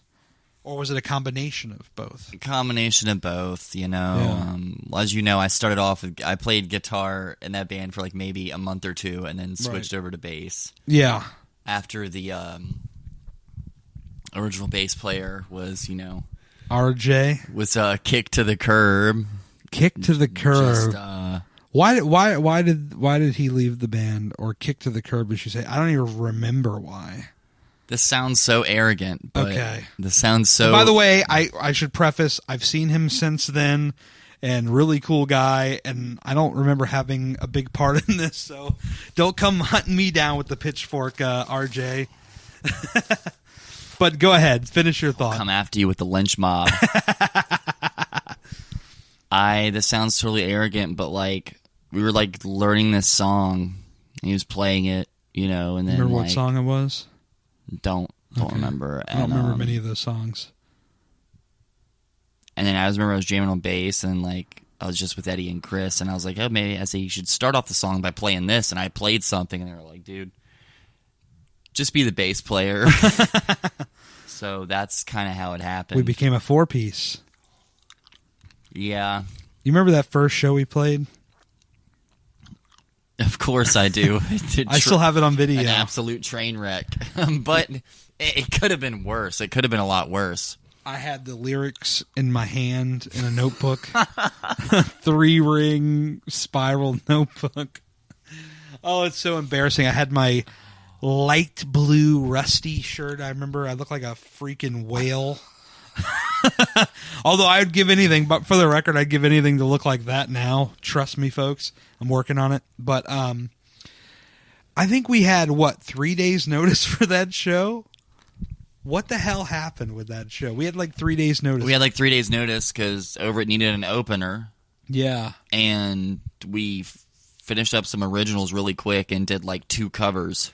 Or was it a combination of both? A combination of both, Yeah. As you know, I started off I played guitar in that band for maybe a month or 2 and then switched over to bass. Yeah. After the original bass player was, RJ was Kick to the Curb. Kick to the Curb. Just, Why did he leave the band, or kick to the curb, as you say? I don't even remember why. This sounds so arrogant. But okay. This sounds so... By the way, I should preface, I've seen him since then, and really cool guy, and I don't remember having a big part in this, so don't come hunting me down with the pitchfork, RJ. But go ahead, finish your thought. I'll come after you with the lynch mob. This sounds totally arrogant, but like we were like learning this song, and he was playing it, and then remember what song it was? Don't remember. I don't remember many of those songs. And then I remember I was jamming on bass, and like I was just with Eddie and Chris, and I was like, oh, maybe I say you should start off the song by playing this, and I played something, and they were like, dude, just be the bass player. So that's kind of how it happened. We became a 4-piece. Yeah. You remember that first show we played? Of course I do. I still have it on video. An absolute train wreck. But it could have been worse. It could have been a lot worse. I had the lyrics in my hand in a notebook. 3-ring spiral notebook. Oh, it's so embarrassing. I had my light blue rusty shirt. I remember I looked like a freaking whale. Although I would give anything, but for the record, I'd give anything to look like that now. Trust me, folks. I'm working on it. But I think we had, 3 days notice for that show? What the hell happened with that show? We had like 3 days notice. We had like 3 days notice because Over It needed an opener. Yeah. And we finished up some originals really quick and did like 2 covers.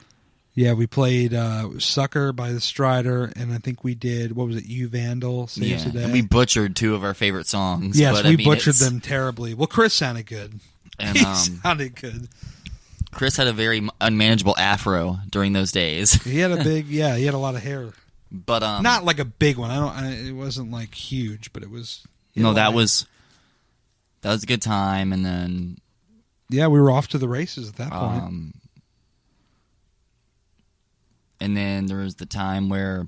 Yeah, we played Sucker by the Strider, and I think we did, what was it, You Vandal, Saves the Day. And we butchered 2 of our favorite songs. Yes, but, we butchered them terribly. Well, Chris sounded good. And, he sounded good. Chris had a very unmanageable afro during those days. He had a big, he had a lot of hair. But not like a big one. It wasn't like huge, but it was. No, that was a good time, and then. Yeah, we were off to the races at that point. And then there was the time where,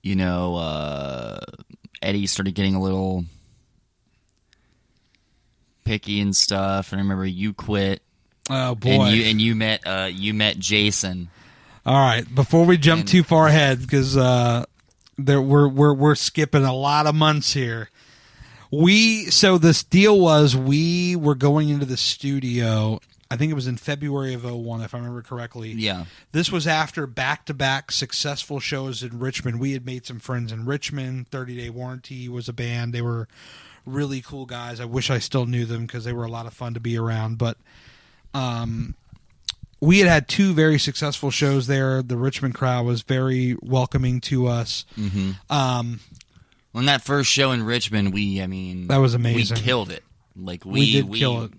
Eddie started getting a little picky and stuff. And I remember you quit. Oh boy! And you met Jason. All right, before we jump too far ahead, because we're skipping a lot of months here. So this deal was we were going into the studio. I think it was in February of 2001, if I remember correctly. Yeah. This was after back-to-back successful shows in Richmond. We had made some friends in Richmond. 30 Day Warranty was a band. They were really cool guys. I wish I still knew them because they were a lot of fun to be around. But we had 2 very successful shows there. The Richmond crowd was very welcoming to us. Mm-hmm. On that first show in Richmond, that was amazing. We killed it. Like we did kill it.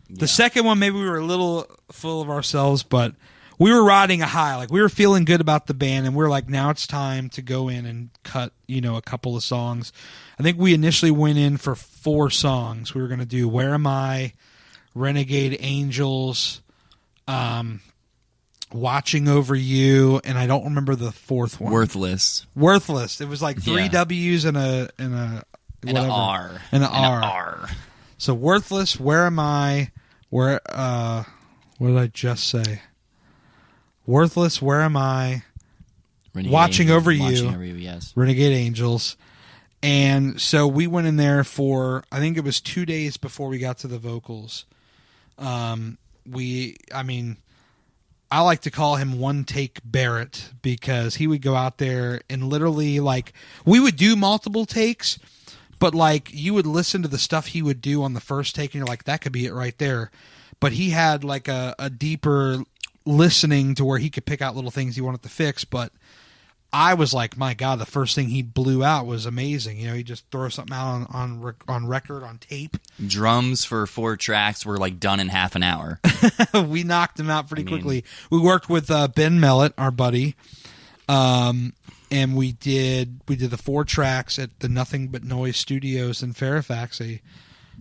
The second one, maybe we were a little full of ourselves, but we were riding a high. Like we were feeling good about the band, and we were like, now it's time to go in and cut, a couple of songs. I think we initially went in for 4 songs. We were going to do "Where Am I," "Renegade Angels," "Watching Over You," and I don't remember the 4th one. Worthless. It was like 3 W's and a whatever. And an R. And an R. So Worthless, Where Am I? What did I just say? Worthless, Where Am I? Watching Over You, yes. Renegade Angels. And so we went in there for, I think it was 2 days before we got to the vocals. I like to call him One Take Barrett because he would go out there and literally, like, we would do multiple takes, but, like, you would listen to the stuff he would do on the first take, and you're like, that could be it right there. But he had, like, a deeper listening to where he could pick out little things he wanted to fix. But I was like, my God, the first thing he blew out was amazing. He just throw something out on record, on tape. Drums for 4 tracks were, like, done in half an hour. We knocked him out pretty quickly. We worked with Ben Mellett, our buddy. And we did the 4 tracks at the Nothing But Noise Studios in Fairfax, a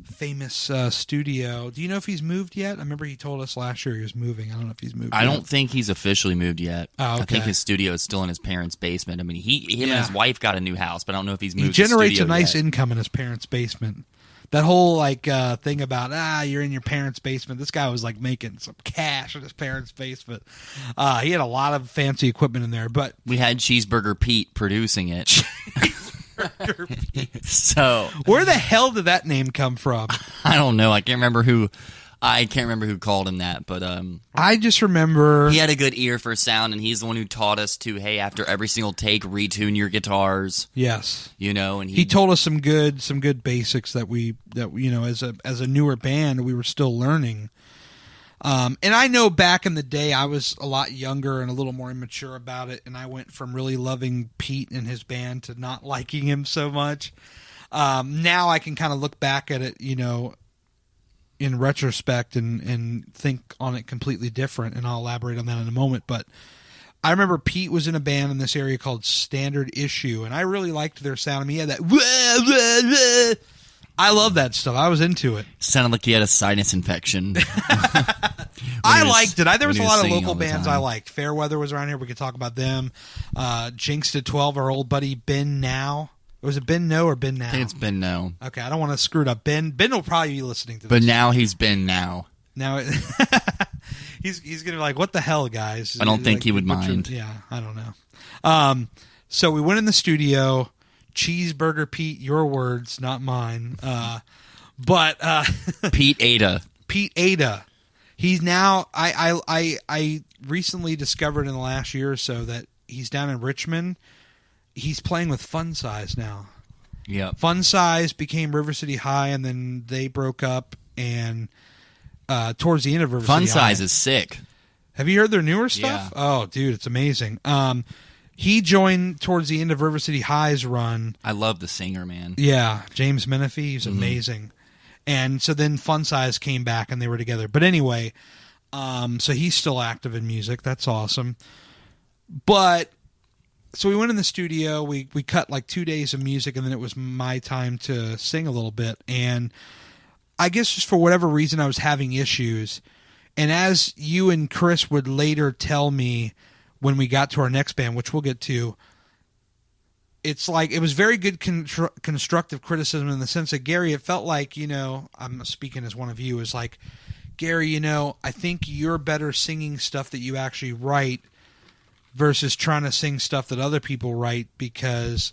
famous studio. Do you know if he's moved yet? I remember he told us last year he was moving. I don't know if he's moved I yet. don't think he's officially moved yet. Oh, okay. I think his studio is still in his parents' basement. I mean, him and his wife got a new house, but I don't know if he's moved. He generates the a nice yet. income in his parents' basement. That whole thing about you're in your parents' basement. This guy was like making some cash in his parents' basement. He had a lot of fancy equipment in there, but We had Cheeseburger Pete producing it. So where the hell did that name come from? I don't know. I can't remember who called him that, but I just remember he had a good ear for sound, and he's the one who taught us to, hey, after every single take, retune your guitars. Yes, And he told us some good basics that we as a newer band we were still learning. And I know back in the day I was a lot younger and a little more immature about it, and I went from really loving Pete and his band to not liking him so much. Now I can kind of look back at it, in retrospect and think on it completely different, and I'll elaborate on that in a moment. But I remember Pete was in a band in this area called Standard Issue, and I really liked their sound. I mean, he had that wah, wah, wah. I love that stuff. I was into it. sounded like he had a sinus infection. I liked it. There was a lot of singing local all the bands time. I liked. Fairweather was around here. We could talk about them. Jinxed at 12, our old buddy Ben Now. Was it Ben No or Ben Now? I think it's been now. Okay, I don't want to screw it up. Ben will probably be listening to this. But now he's been now. Now he's going to be like, what the hell, guys? I don't think Like, he would what's your- mind. Yeah, I don't know. So we went in the studio. Cheeseburger Pete, your words, not mine. But Pete Ada. Pete Ada. He's now. I recently discovered in the last year or so that he's down in Richmond. He's playing with Fun Size now. Yep. Fun Size became River City High, and then they broke up. And towards the end of River Fun City High, Size is sick. have you heard their newer stuff? Yeah. Oh, dude, it's amazing. He joined towards the end of River City High's run. I love the singer, man. Yeah, James Menifee, he's amazing. And so then Fun Size came back and they were together. But anyway, so he's still active in music. That's awesome. But so we went in the studio, we cut like 2 days of music, and then it was my time to sing a little bit. And I guess just for whatever reason I was having issues. And as you and Chris would later tell me when we got to our next band, which we'll get to, it's like it was very good constructive criticism in the sense that, Gary, it felt like, I'm speaking as one of you, is like, Gary, I think you're better singing stuff that you actually write versus trying to sing stuff that other people write because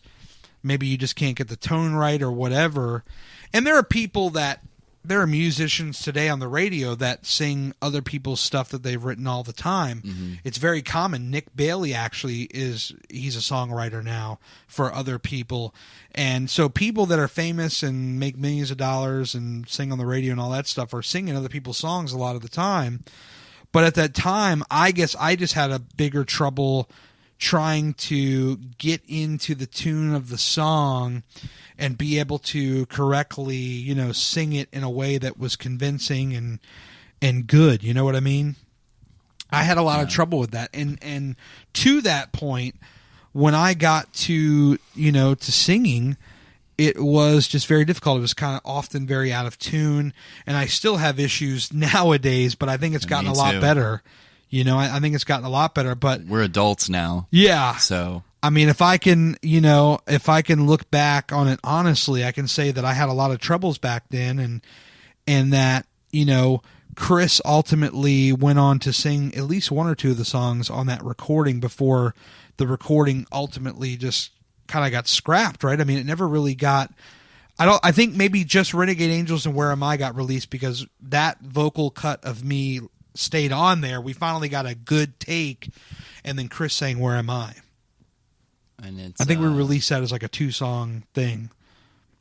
maybe you just can't get the tone right or whatever. And there are musicians today on the radio that sing other people's stuff that they've written all the time. Mm-hmm. It's very common. Nick Bailey actually he's a songwriter now for other people. And so people that are famous and make millions of dollars and sing on the radio and all that stuff are singing other people's songs a lot of the time. But at that time, I guess I just had a bigger trouble trying to get into the tune of the song and be able to correctly, sing it in a way that was convincing and good. You know what I mean? I had a lot of trouble with that. And to that point, when I got to singing, it was just very difficult. It was kind of often very out of tune, and I still have issues nowadays, but I think it's gotten a lot better. I think it's gotten a lot better, but we're adults now. Yeah. So I mean, if I can look back on it honestly, I can say that I had a lot of troubles back then, and that, Chris ultimately went on to sing at least one or two of the songs on that recording before the recording ultimately just kind of got scrapped, right? I mean, it never really got, I think maybe just Renegade Angels and Where Am I got released because that vocal cut of me stayed on there. We finally got a good take, and then Chris sang Where Am I? And I think we released that as like a 2-song thing.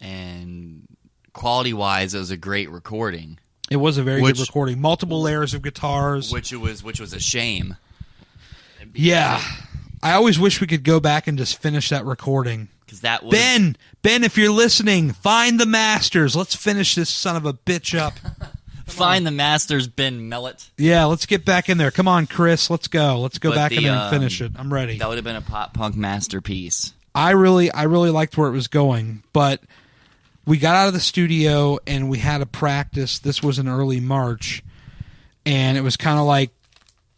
And quality-wise, it was a great recording. It was a very good recording. Multiple layers of guitars. Which was a shame. Yeah. I always wish we could go back and just finish that recording. Because that was Ben, if you're listening, find the masters. Let's finish this son of a bitch up. Find the masters, Ben Mellett. Yeah, let's get back in there. Come on, Chris. Let's go. Let's go back in there and finish it. I'm ready. That would have been a pop punk masterpiece. I really liked where it was going, but we got out of the studio and we had a practice. This was in early March, and it was kind of like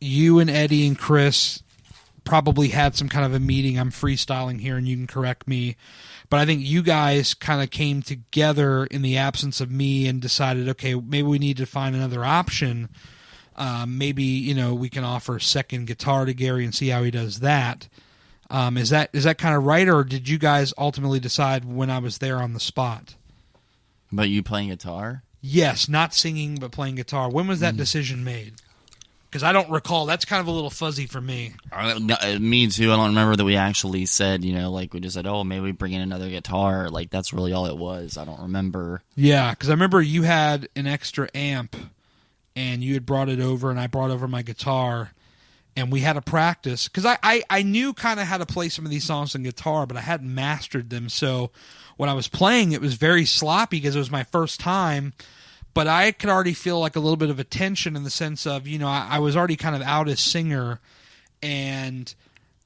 you and Eddie and Chris probably had some kind of a meeting. I'm freestyling here, and you can correct me. But I think you guys kind of came together in the absence of me and decided, okay, maybe we need to find another option. Maybe, we can offer a second guitar to Gary and see how he does that. Is that kind of right, or did you guys ultimately decide when I was there on the spot? But you playing guitar? Yes, not singing, but playing guitar. When was that decision made? Because I don't recall. That's kind of a little fuzzy for me. Me too. I don't remember that we actually said, we just said, oh, maybe we bring in another guitar. Like, that's really all it was. I don't remember. Yeah, because I remember you had an extra amp, and you had brought it over, and I brought over my guitar, and we had a practice. Because I knew kind of how to play some of these songs on guitar, but I hadn't mastered them. So when I was playing, it was very sloppy because it was my first time. But I could already feel like a little bit of a tension in the sense of, I was already kind of out as singer, and,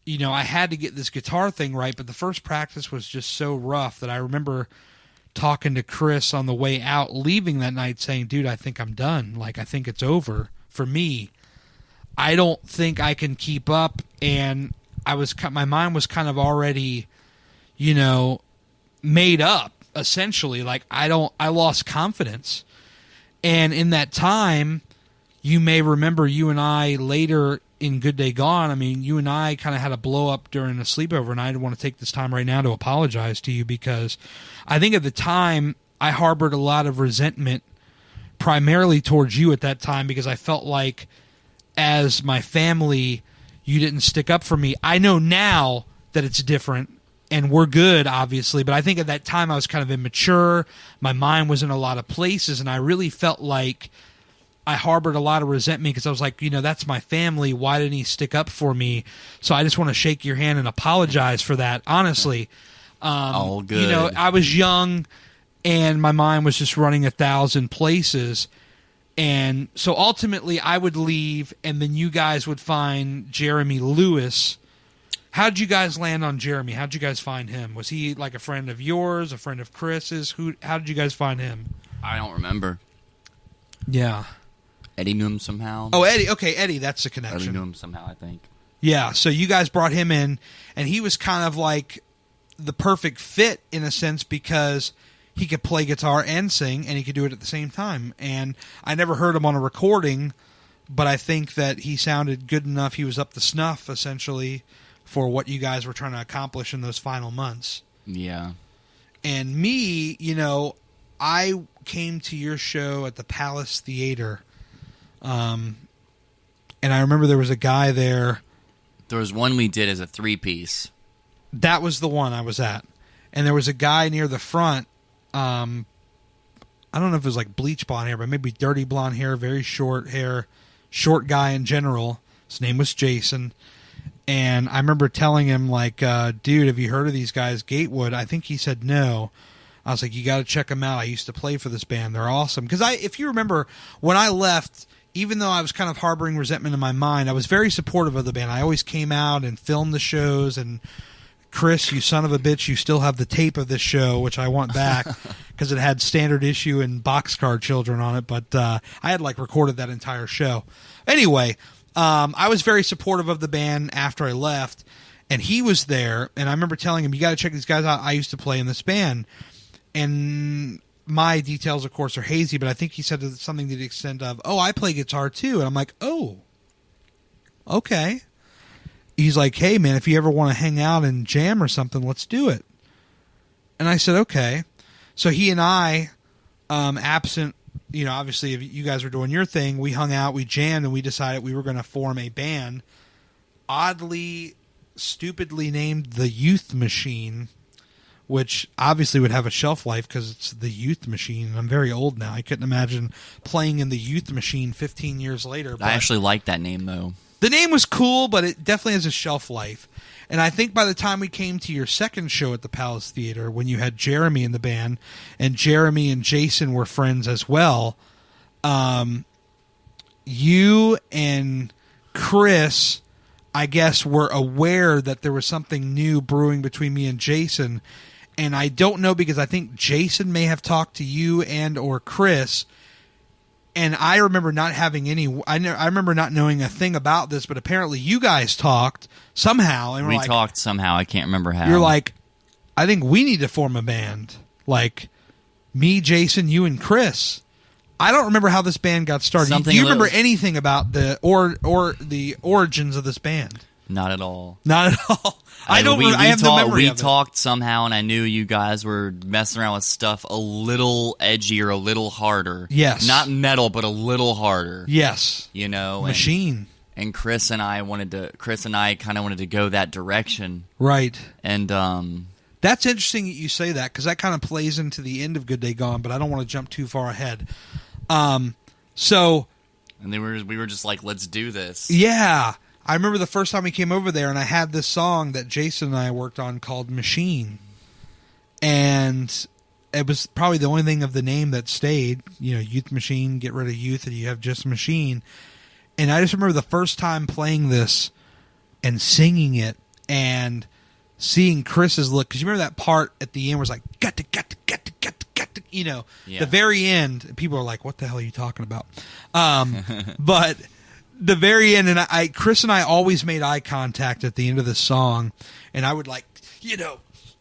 I had to get this guitar thing right. But the first practice was just so rough that I remember talking to Chris on the way out, leaving that night, saying, dude, I think I'm done. Like, I think it's over for me. I don't think I can keep up. And my mind was kind of already, made up, essentially. Like, I lost confidence. And in that time, you may remember you and I later in Good Day Gone, I mean, you and I kind of had a blow up during a sleepover, and I want to take this time right now to apologize to you because I think at the time I harbored a lot of resentment primarily towards you at that time because I felt like as my family, you didn't stick up for me. I know now that it's different. And we're good, obviously, but I think at that time I was kind of immature. My mind was in a lot of places, and I really felt like I harbored a lot of resentment because I was like, that's my family. Why didn't he stick up for me? So I just want to shake your hand and apologize for that, honestly. All good. I was young, and my mind was just running 1,000 places. And so ultimately I would leave, and then you guys would find Jeremy Lewis. How'd you guys land on Jeremy? How'd you guys find him? Was he like a friend of yours, a friend of Chris's? How did you guys find him? I don't remember. Yeah. Eddie knew him somehow. Oh, Eddie. Okay, Eddie, that's the connection. Eddie knew him somehow, I think. Yeah, so you guys brought him in, and he was kind of like the perfect fit in a sense because he could play guitar and sing, and he could do it at the same time. And I never heard him on a recording, but I think that he sounded good enough. He was up to snuff, essentially, for what you guys were trying to accomplish in those final months. Yeah. And me, I came to your show at the Palace Theater, and I remember there was a guy there. There was one we did as a 3-piece. That was the one I was at. And there was a guy near the front, I don't know if it was like bleach blonde hair, but maybe dirty blonde hair, very short hair, short guy in general. His name was Jason. And I remember telling him, like, dude, have you heard of these guys, Gatewood? I think he said no. I was like, you got to check them out. I used to play for this band. They're awesome. Because if you remember, when I left, even though I was kind of harboring resentment in my mind, I was very supportive of the band. I always came out and filmed the shows. And Chris, you son of a bitch, you still have the tape of this show, which I want back because it had standard issue and Boxcar Children on it. But I had, recorded that entire show. Anyway, I was very supportive of the band after I left, and he was there, and I remember telling him, you got to check these guys out. I used to play in this band, and my details, of course, are hazy, but I think he said something to the extent of, oh, I play guitar too, and I'm like, oh, okay. He's like, hey, man, if you ever want to hang out and jam or something, let's do it. And I said, okay. So he and I, absent, obviously if you guys were doing your thing, we hung out, we jammed, and we decided we were going to form a band, oddly, stupidly named The Youth Machine, which obviously would have a shelf life because it's The Youth Machine. I'm very old now. I couldn't imagine playing in The Youth Machine 15 years later. I actually like that name, though. The name was cool, but it definitely has a shelf life. And I think by the time we came to your second show at the Palace Theater, when you had Jeremy in the band, and Jeremy and Jason were friends as well, you and Chris, I guess, were aware that there was something new brewing between me and Jason. and I don't know because I think Jason may have talked to you and or Chris, and I remember not having any. I remember not knowing a thing about this, but apparently you guys talked somehow, and we talked somehow. I can't remember how. You're like, I think we need to form a band, like me, Jason, you, and Chris. I don't remember how this band got started. Do you remember anything about the the origins of this band? Not at all. Not at all. I don't. I have no memory of it. We talked somehow, and I knew you guys were messing around with stuff a little edgier, a little harder. Yes. Not metal, but a little harder. Yes. You know, Machine. And Chris and I kind of wanted to go that direction. Right. And that's interesting that you say that, because that kind of plays into the end of Good Day Gone, but I don't want to jump too far ahead. So. And we were just like, let's do this. Yeah. I remember the first time we came over there, and I had this song that Jason and I worked on called Machine. And it was probably the only thing of the name that stayed. You know, Youth Machine, get rid of youth, and you have just Machine. And I just remember the first time playing this and singing it and seeing Chris's look. Because you remember that part at the end where it's like, got to, you know, the very end. People are like, what the hell are you talking about? But the very end, and Chris and I always made eye contact at the end of the song, and I would, like, you know,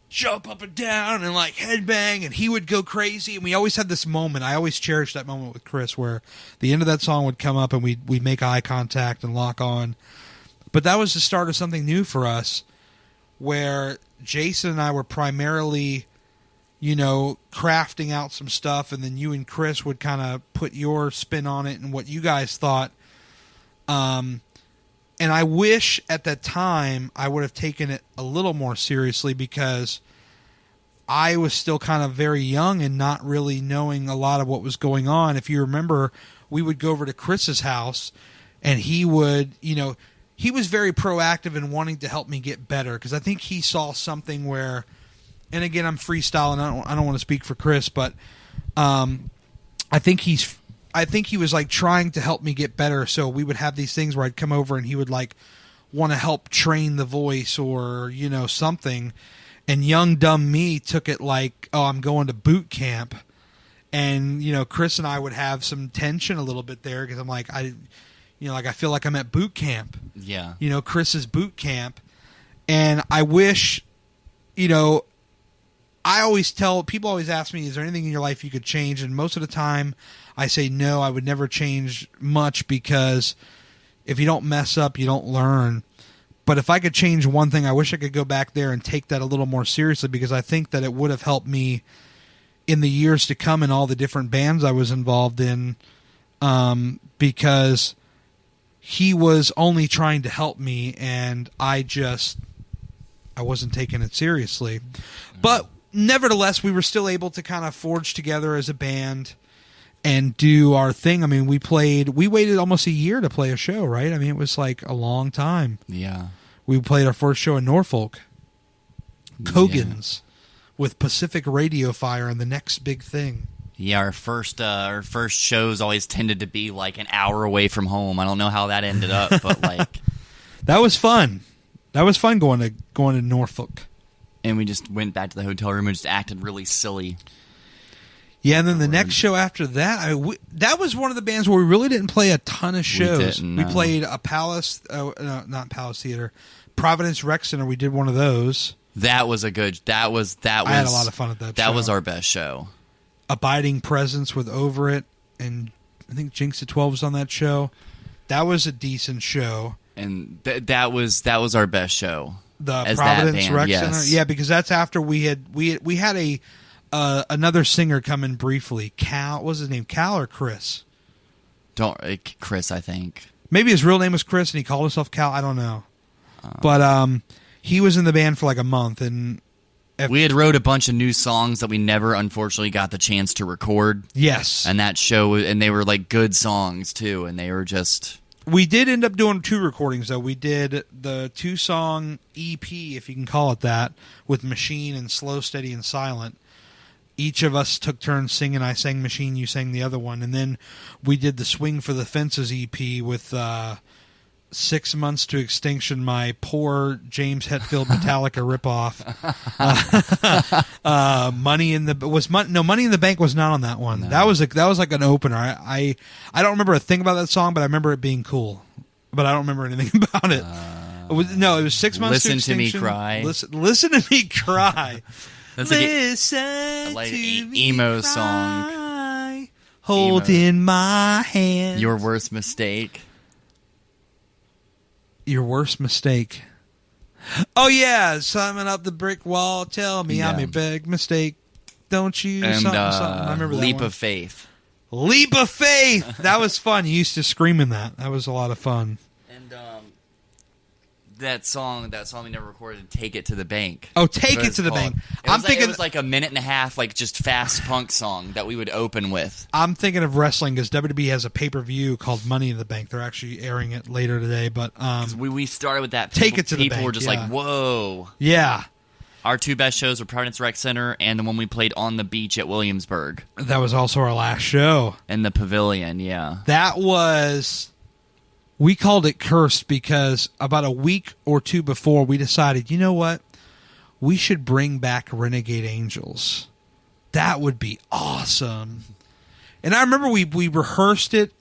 jump up and down and like headbang, and he would go crazy, and we always had this moment. I always cherished that moment with Chris where the end of that song would come up and we'd make eye contact and lock on. But that was the start of something new for us, where Jason and I were primarily, you know, crafting out some stuff, and then you and Chris would kind of put your spin on it and what you guys thought. And I wish at that time I would have taken it a little more seriously, because I was still kind of very young and not really knowing a lot of what was going on. If you remember, we would go over to Chris's house, and he would, you know, he was very proactive in wanting to help me get better, because I think he saw something where, and again, I'm freestyling, I don't want to speak for Chris, but I think he was like trying to help me get better. So we would have these things where I'd come over and he would like want to help train the voice or, you know, something. And young dumb me took it like, oh, I'm going to boot camp. And, you know, Chris and I would have some tension a little bit there, because I'm like, I feel like I'm at boot camp. Yeah. You know, Chris's boot camp. And I wish, you know, I always tell people, always ask me, is there anything in your life you could change? And most of the time I say no, I would never change much, because if you don't mess up, you don't learn. But if I could change one thing, I wish I could go back there and take that a little more seriously, because I think that it would have helped me in the years to come in all the different bands I was involved in, because he was only trying to help me, and I wasn't taking it seriously. But nevertheless, we were still able to kind of forge together as a band and do our thing. I mean, we waited almost a year to play a show, right? I mean, it was like a long time. Yeah. We played our first show in Norfolk, Kogan's, with Pacific Radio Fire and the next big thing. Yeah, our first shows always tended to be like an hour away from home. I don't know how that ended up, but like that was fun. That was fun going to Norfolk. And we just went back to the hotel room and just acted really silly. Yeah, and then the next show after that, that was one of the bands where we really didn't play a ton of shows. We played a Palace, not Palace Theater, Providence Rec Center. We did one of those. That was a good. That was. I had a lot of fun at that show. That was our best show. Abiding Presence with Over It, and I think Jinx at 12 was on that show. That was a decent show. And that was our best show. The Providence Rec Center, yeah, because that's after we had a another singer come in briefly. Cal, what was his name? Cal or Chris? Chris, I think. Maybe his real name was Chris, and he called himself Cal. I don't know, but he was in the band for like a month, and we had wrote a bunch of new songs that we never, unfortunately, got the chance to record. Yes, and that show, and they were like good songs too, and they were just. We did end up doing 2 recordings, though. We did the 2-song EP, if you can call it that, with Machine and Slow, Steady, and Silent. Each of us took turns singing. I sang Machine, you sang the other one. And then we did the Swing for the Fences EP with 6 Months to Extinction, my poor James Hetfield Metallica ripoff. Money in the Bank was not on that one. No. That was like an opener. I don't remember a thing about that song, but I remember it being cool. But I don't remember anything about it. It was 6 Months to Extinction. Listen to Me Cry. Listen to Me Cry. That's like an emo song. Holding my hand. Your Worst Mistake. Your Worst Mistake. Oh yeah, summing up the brick wall. Tell me I'm a big mistake. Don't you? And something. I remember that Leap one. of Faith. Leap of Faith. That was fun. You used to scream in that. That was a lot of fun. And that song we never recorded, Take It to the Bank. Oh, Take It to the Bank. It was like a minute and a half, like just fast punk song that we would open with. I'm thinking of wrestling because WWE has a pay-per-view called Money in the Bank. They're actually airing it later today, but we started with that. Take It to the Bank. People were just like, "Whoa!" Yeah. Our two best shows were Providence Rec Center and the one we played on the beach at Williamsburg. That was also our last show. In the pavilion, yeah. That was... We called it cursed because about a week or two before, we decided, you know what? We should bring back Renegade Angels. That would be awesome. And I remember we rehearsed it,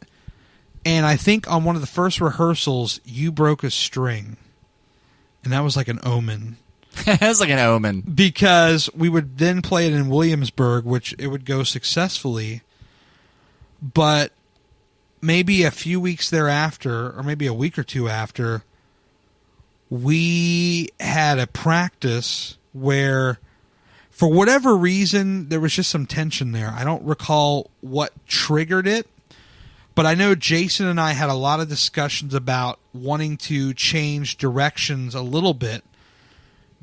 and I think on one of the first rehearsals, you broke a string. And that was like an omen. That was like an omen. Because we would then play it in Williamsburg, which it would go successfully. But... maybe a few weeks thereafter, or maybe a week or two after, we had a practice where, for whatever reason, there was just some tension there. I don't recall what triggered it, but I know Jason and I had a lot of discussions about wanting to change directions a little bit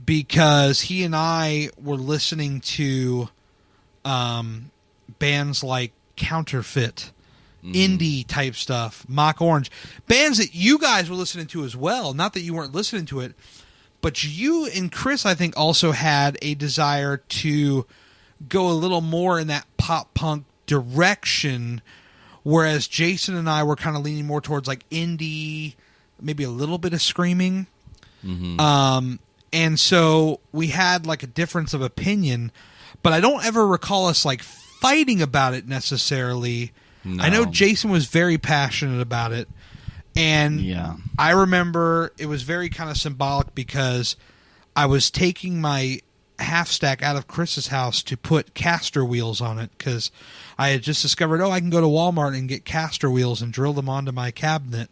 because he and I were listening to bands like Counterfeit, indie type stuff, Mock Orange, bands that you guys were listening to as well. Not that you weren't listening to it, but you and Chris, I think, also had a desire to go a little more in that pop punk direction, whereas Jason and I were kind of leaning more towards like indie, maybe a little bit of screaming. Mm-hmm. And so we had like a difference of opinion, but I don't ever recall us like fighting about it necessarily. No. I know Jason was very passionate about it, and I remember it was very kind of symbolic because I was taking my half stack out of Chris's house to put caster wheels on it because I had just discovered, I can go to Walmart and get caster wheels and drill them onto my cabinet.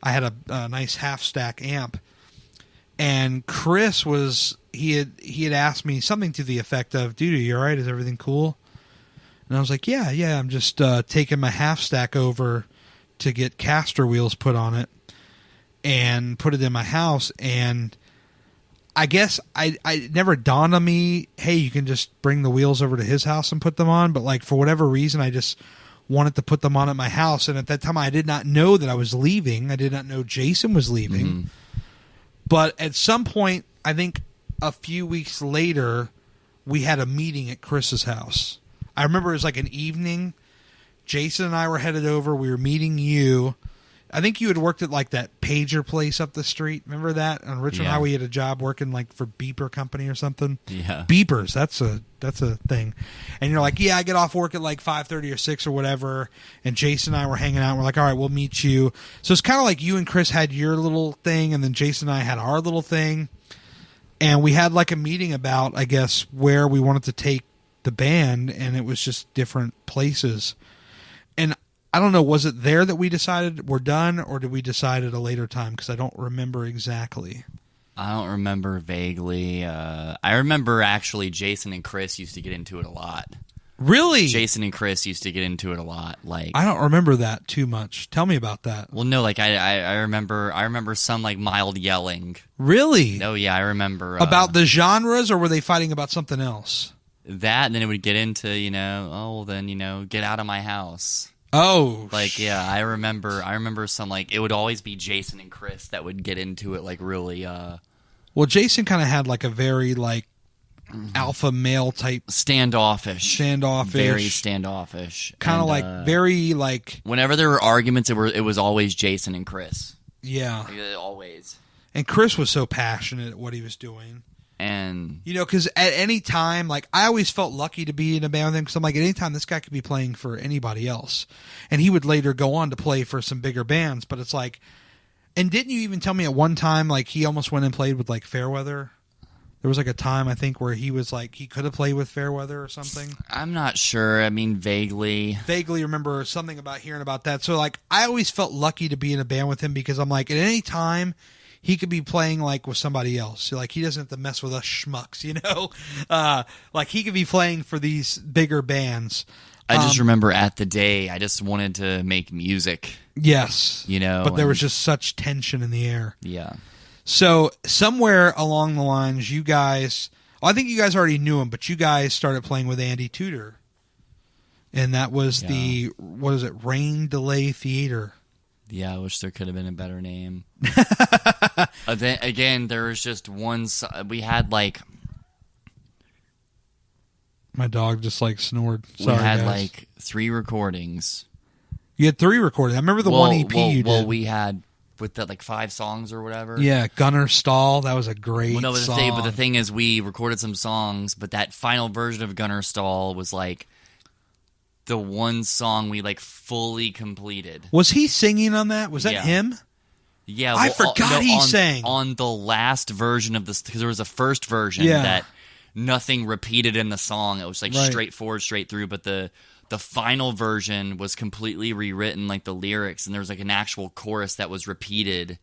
I had a nice half stack amp, and Chris he had asked me something to the effect of, "Dude, you all right? Is everything cool?" And I was like, yeah, I'm just taking my half stack over to get caster wheels put on it and put it in my house. And I guess I never dawned on me, hey, you can just bring the wheels over to his house and put them on. But like for whatever reason, I just wanted to put them on at my house. And at that time, I did not know that I was leaving. I did not know Jason was leaving. Mm-hmm. But at some point, I think a few weeks later, we had a meeting at Chris's house. I remember it was like an evening. Jason and I were headed over. We were meeting you. I think you had worked at like that pager place up the street. Remember that? On Richmond Highway, you had a job working like for Beeper Company or something. Yeah. Beepers. That's a thing. And you're like, I get off work at like 5:30 or 6 or whatever. And Jason and I were hanging out. We're like, all right, we'll meet you. So it's kind of like you and Chris had your little thing, and then Jason and I had our little thing. And we had like a meeting about, I guess, where we wanted to take the band, and it was just different places. And I don't know, was it there that we decided we're done, or did we decide at a later time? Because I don't remember exactly. I don't remember vaguely. I remember actually Jason and Chris used to get into it a lot. Really? Jason and Chris used to get into it a lot. Like, I don't remember that too much. Tell me about that. Well, no, like I remember some like mild yelling. Really? Oh yeah, I remember. About the genres, or were they fighting about something else? That, and then it would get into, get out of my house. Oh. Like, yeah, I remember some, like, it would always be Jason and Chris that would get into it, like, really, Well, Jason kind of had, like, a very, like, alpha male type... Standoffish. Very standoffish. Kind of, like, very, like... Whenever there were arguments, it was always Jason and Chris. Yeah. Like, always. And Chris was so passionate at what he was doing. And because at any time, like, I always felt lucky to be in a band with him, because I'm like, at any time this guy could be playing for anybody else, and he would later go on to play for some bigger bands. But it's like, and didn't you even tell me at one time, like, he almost went and played with like Fairweather? There was like a time, I think, where he was like, he could have played with Fairweather or something. I'm not sure. I mean, vaguely Remember something about hearing about that. So like, I always felt lucky to be in a band with him, because I'm like, at any time he could be playing like with somebody else. So, like, he doesn't have to mess with us schmucks, like, he could be playing for these bigger bands. I just remember at the day, I just wanted to make music. Yes. But there was just such tension in the air. Yeah. So somewhere along the lines, you guys, I think you guys already knew him, but you guys started playing with Andy Tudor. And that was Rain Delay Theater. Yeah, I wish there could have been a better name. Then, again, there was just one. We had like. My dog just like snored. Sorry, we had guys. like 3 recordings. You had 3 recordings. I remember the one EP you did. Well, we had with the like 5 songs or whatever. Yeah, Gunner Stall. That was a great song. But the thing is, we recorded some songs, but that final version of Gunner Stall was like the one song we like fully completed. Was he singing on that? Was that him? Yeah, I forgot he sang on the last version of this, because there was a first version that nothing repeated in the song. It was like straightforward, straight through. But the final version was completely rewritten, like the lyrics, and there was like an actual chorus that was repeated,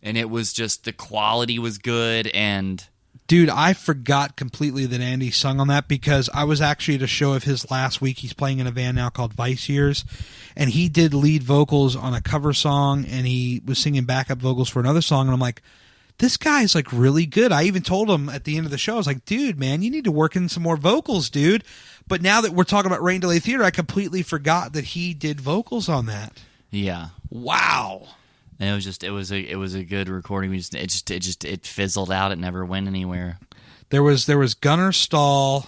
and it was just, the quality was good. And dude, I forgot completely that Andy sung on that, because I was actually at a show of his last week. He's playing in a band now called Vice Years, and he did lead vocals on a cover song, and he was singing backup vocals for another song, and I'm like, this guy's like really good. I even told him at the end of the show, I was like, dude, man, you need to work in some more vocals, dude. But now that we're talking about Rain Delay Theater, I completely forgot that he did vocals on that. Yeah. Wow. And it was a good recording. It fizzled out. It never went anywhere. There was Gunner Stall.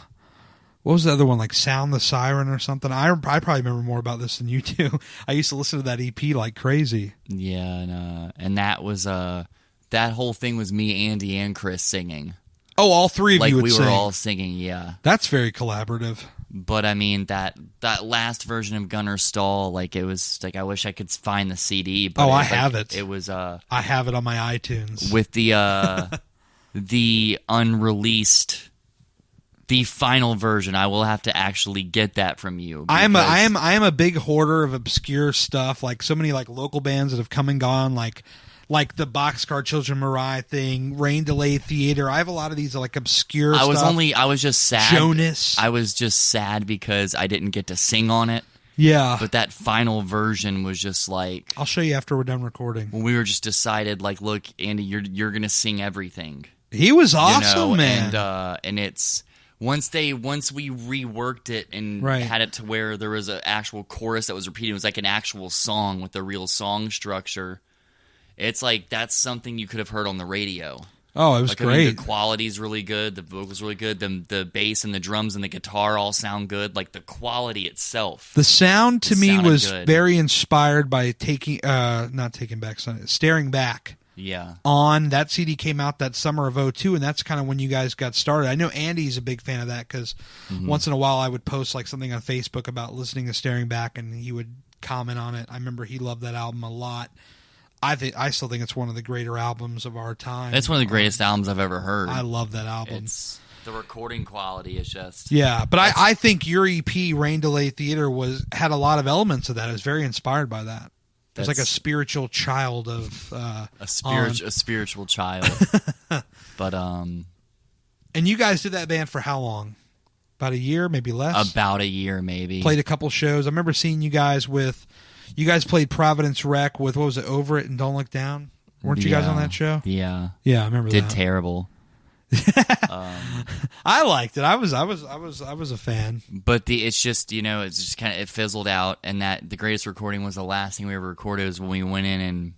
What was the other one? Like Sound the Siren or something? I probably remember more about this than you do. I used to listen to that EP like crazy. Yeah, and that was that whole thing was me, Andy, and Chris singing. Oh, all 3 of you would sing. We were all singing, yeah. That's very collaborative. But I mean, that last version of Gunner Stall, like, it was like, I wish I could find the CD. But I have it. It was I have it on my iTunes with the unreleased, the final version. I will have to actually get that from you. I am a big hoarder of obscure stuff. Like so many like local bands that have come and gone. Like the Boxcar Children Mariah thing, Rain Delay Theater. I have a lot of these like obscure stuff. I was just sad. Jonas. I was just sad because I didn't get to sing on it. Yeah. But that final version was just like, I'll show you after we're done recording. When we were just decided, like, look, Andy, you're gonna sing everything. He was awesome, man. And it's once we reworked it and had it to where there was an actual chorus that was repeated. It was like an actual song with a real song structure. It's like, that's something you could have heard on the radio. Oh, it was great. I mean, the quality's really good. The vocals really good. The bass and the drums and the guitar all sound good. Like, the quality itself. The sound to me was good. Very inspired by Staring Back. Yeah. On that CD came out that summer of 2002, and that's kind of when you guys got started. I know Andy's a big fan of that, because once in a while I would post like something on Facebook about listening to Staring Back, and he would comment on it. I remember he loved that album a lot. I still think it's one of the greater albums of our time. It's one of the greatest albums I've ever heard. I love that album. The recording quality is just... Yeah, but I think your EP, Rain Delay Theater, had a lot of elements of that. It was very inspired by that. It was like a spiritual child of... a spiritual child. But... And you guys did that band for how long? About a year, maybe less? About a year, maybe. Played a couple shows. I remember seeing you guys with... You guys played Providence Rec with, what was it, Over It and Don't Look Down? Weren't you guys on that show? Yeah. Yeah, I remember that. Did terrible. I liked it. I was a fan. But it's just, it's just kind of, it fizzled out, and that the greatest recording was the last thing we ever recorded was when we went in and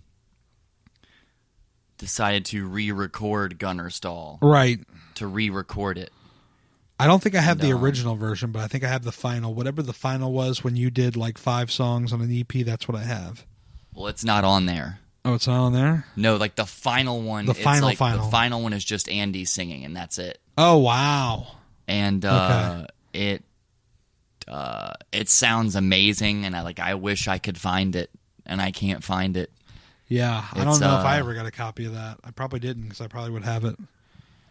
decided to re-record Gunner Stall. Right. To re-record it. I don't think I have the original version, but I think I have the final. Whatever the final was when you did like 5 songs on an EP, that's what I have. Well, it's not on there. Oh, it's not on there? No, like the final one. The final. The final one is just Andy singing, and that's it. Oh, wow. And it sounds amazing, and I wish I could find it, and I can't find it. Yeah, I don't know if I ever got a copy of that. I probably didn't, because I probably would have it.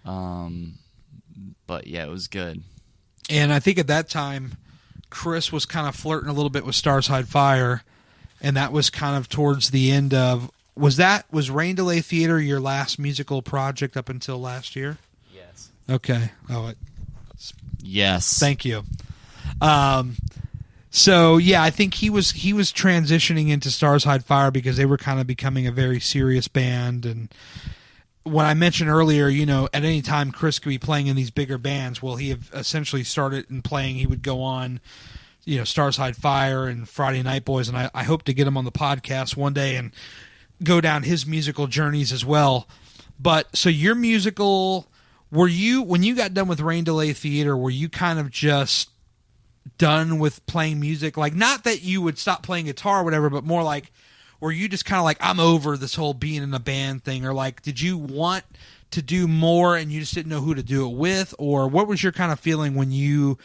But yeah, it was good. And I think at that time, Chris was kind of flirting a little bit with Stars Hide Fire, and that was kind of towards the end of... Was Rain Delay Theater your last musical project up until last year? Yes. Okay. Yes. Thank you. So yeah, I think he was transitioning into Stars Hide Fire because they were kind of becoming a very serious band. And when I mentioned earlier, at any time Chris could be playing in these bigger bands. Well, he have essentially started in playing. He would go on, Stars Hide Fire and Friday Night Boys, and I hope to get him on the podcast one day and go down his musical journeys as well. But so your musical, when you got done with Rain Delay Theater, were you kind of just done with playing music? Like, not that you would stop playing guitar or whatever, but more like, were you just kind of like, I'm over this whole being in a band thing? Or like, did you want to do more and you just didn't know who to do it with? Or what was your kind of feeling when you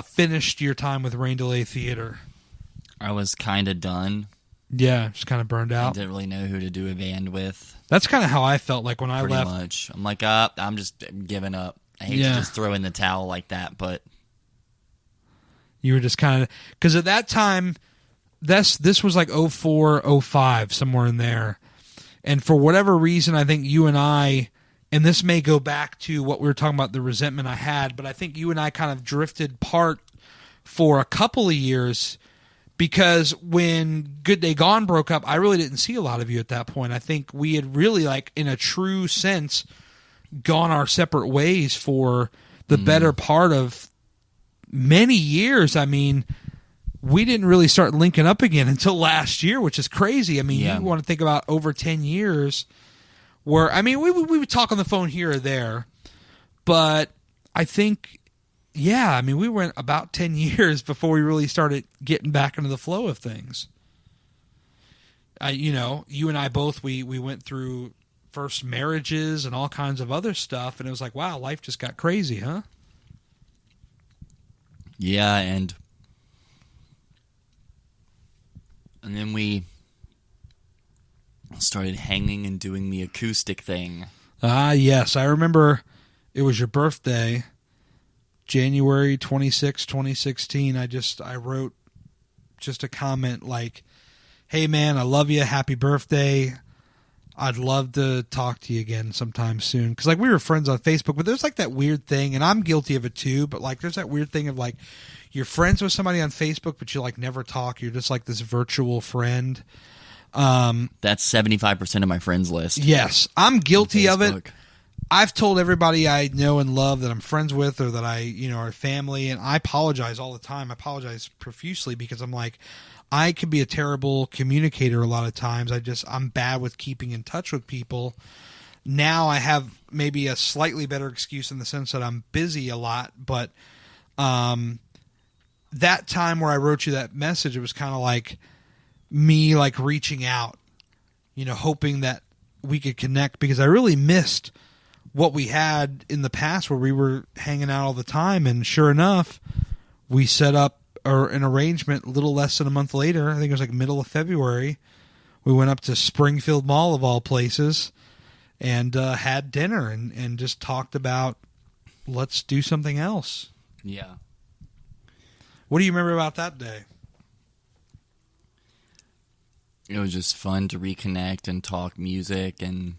finished your time with Rain Delay Theater? I was kind of done. Yeah, just kind of burned out. I didn't really know who to do a band with. That's kind of how I felt like when I left. Pretty much. I'm like, I'm just giving up. I hate to just throw in the towel like that, but... You were just kind of... Because at that time, this was like 04, 05, somewhere in there. And for whatever reason, I think you and I... And this may go back to what we were talking about, the resentment I had, but I think you and I kind of drifted apart for a couple of years... Because when Good Day Gone broke up, I really didn't see a lot of you at that point. I think we had really, in a true sense, gone our separate ways for the better part of many years. I mean, we didn't really start linking up again until last year, which is crazy. I mean, you want to think about over 10 years where, I mean, we would talk on the phone here or there, but I think... Yeah, I mean, we went about 10 years before we really started getting back into the flow of things. You and I both, we went through first marriages and all kinds of other stuff, and it was like, wow, life just got crazy, huh? Yeah, and then we started hanging and doing the acoustic thing. Yes, I remember it was your birthday. January 26, 2016, I wrote just a comment like, hey man, I love you, happy birthday. I'd love to talk to you again sometime soon. Because we were friends on Facebook, but there's that weird thing, and I'm guilty of it too, but there's that weird thing of you're friends with somebody on Facebook, but you never talk. You're just this virtual friend. That's 75% of my friends list. Yes, I'm guilty of it. I've told everybody I know and love that I'm friends with or that are family, and I apologize all the time. I apologize profusely because I'm I could be a terrible communicator a lot of times. I'm bad with keeping in touch with people. Now I have maybe a slightly better excuse in the sense that I'm busy a lot, but that time where I wrote you that message, it was kind of me reaching out, hoping that we could connect because I really missed what we had in the past where we were hanging out all the time. And sure enough, we set up an arrangement a little less than a month later. I think it was middle of February. We went up to Springfield Mall of all places and had dinner and just talked about let's do something else. Yeah. What do you remember about that day? It was just fun to reconnect and talk music, and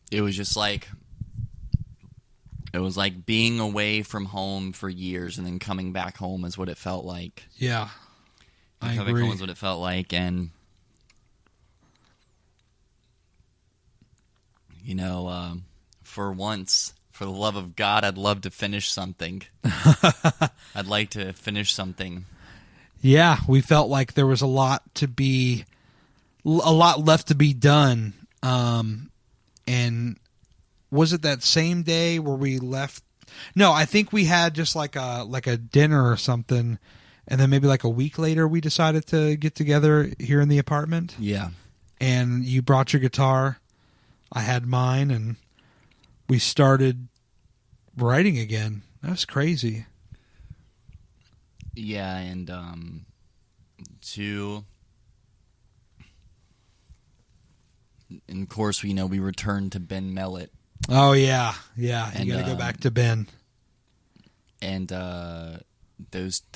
it was just it was being away from home for years and then coming back home is what it felt like. Yeah, I coming agree. home is what it felt like, and for once, for the love of God, I'd love to finish something. I'd like to finish something. Yeah, we felt like there was a lot left to be done. And was it that same day where we left? No, I think we had just a dinner or something, And then maybe like a week later, we decided to get together here in the apartment. Yeah. And you brought your guitar. I had mine, and we started writing again. That was crazy. Yeah, and of course, we returned to Ben Mellett. Oh, yeah. You And, got to go back to Ben. And the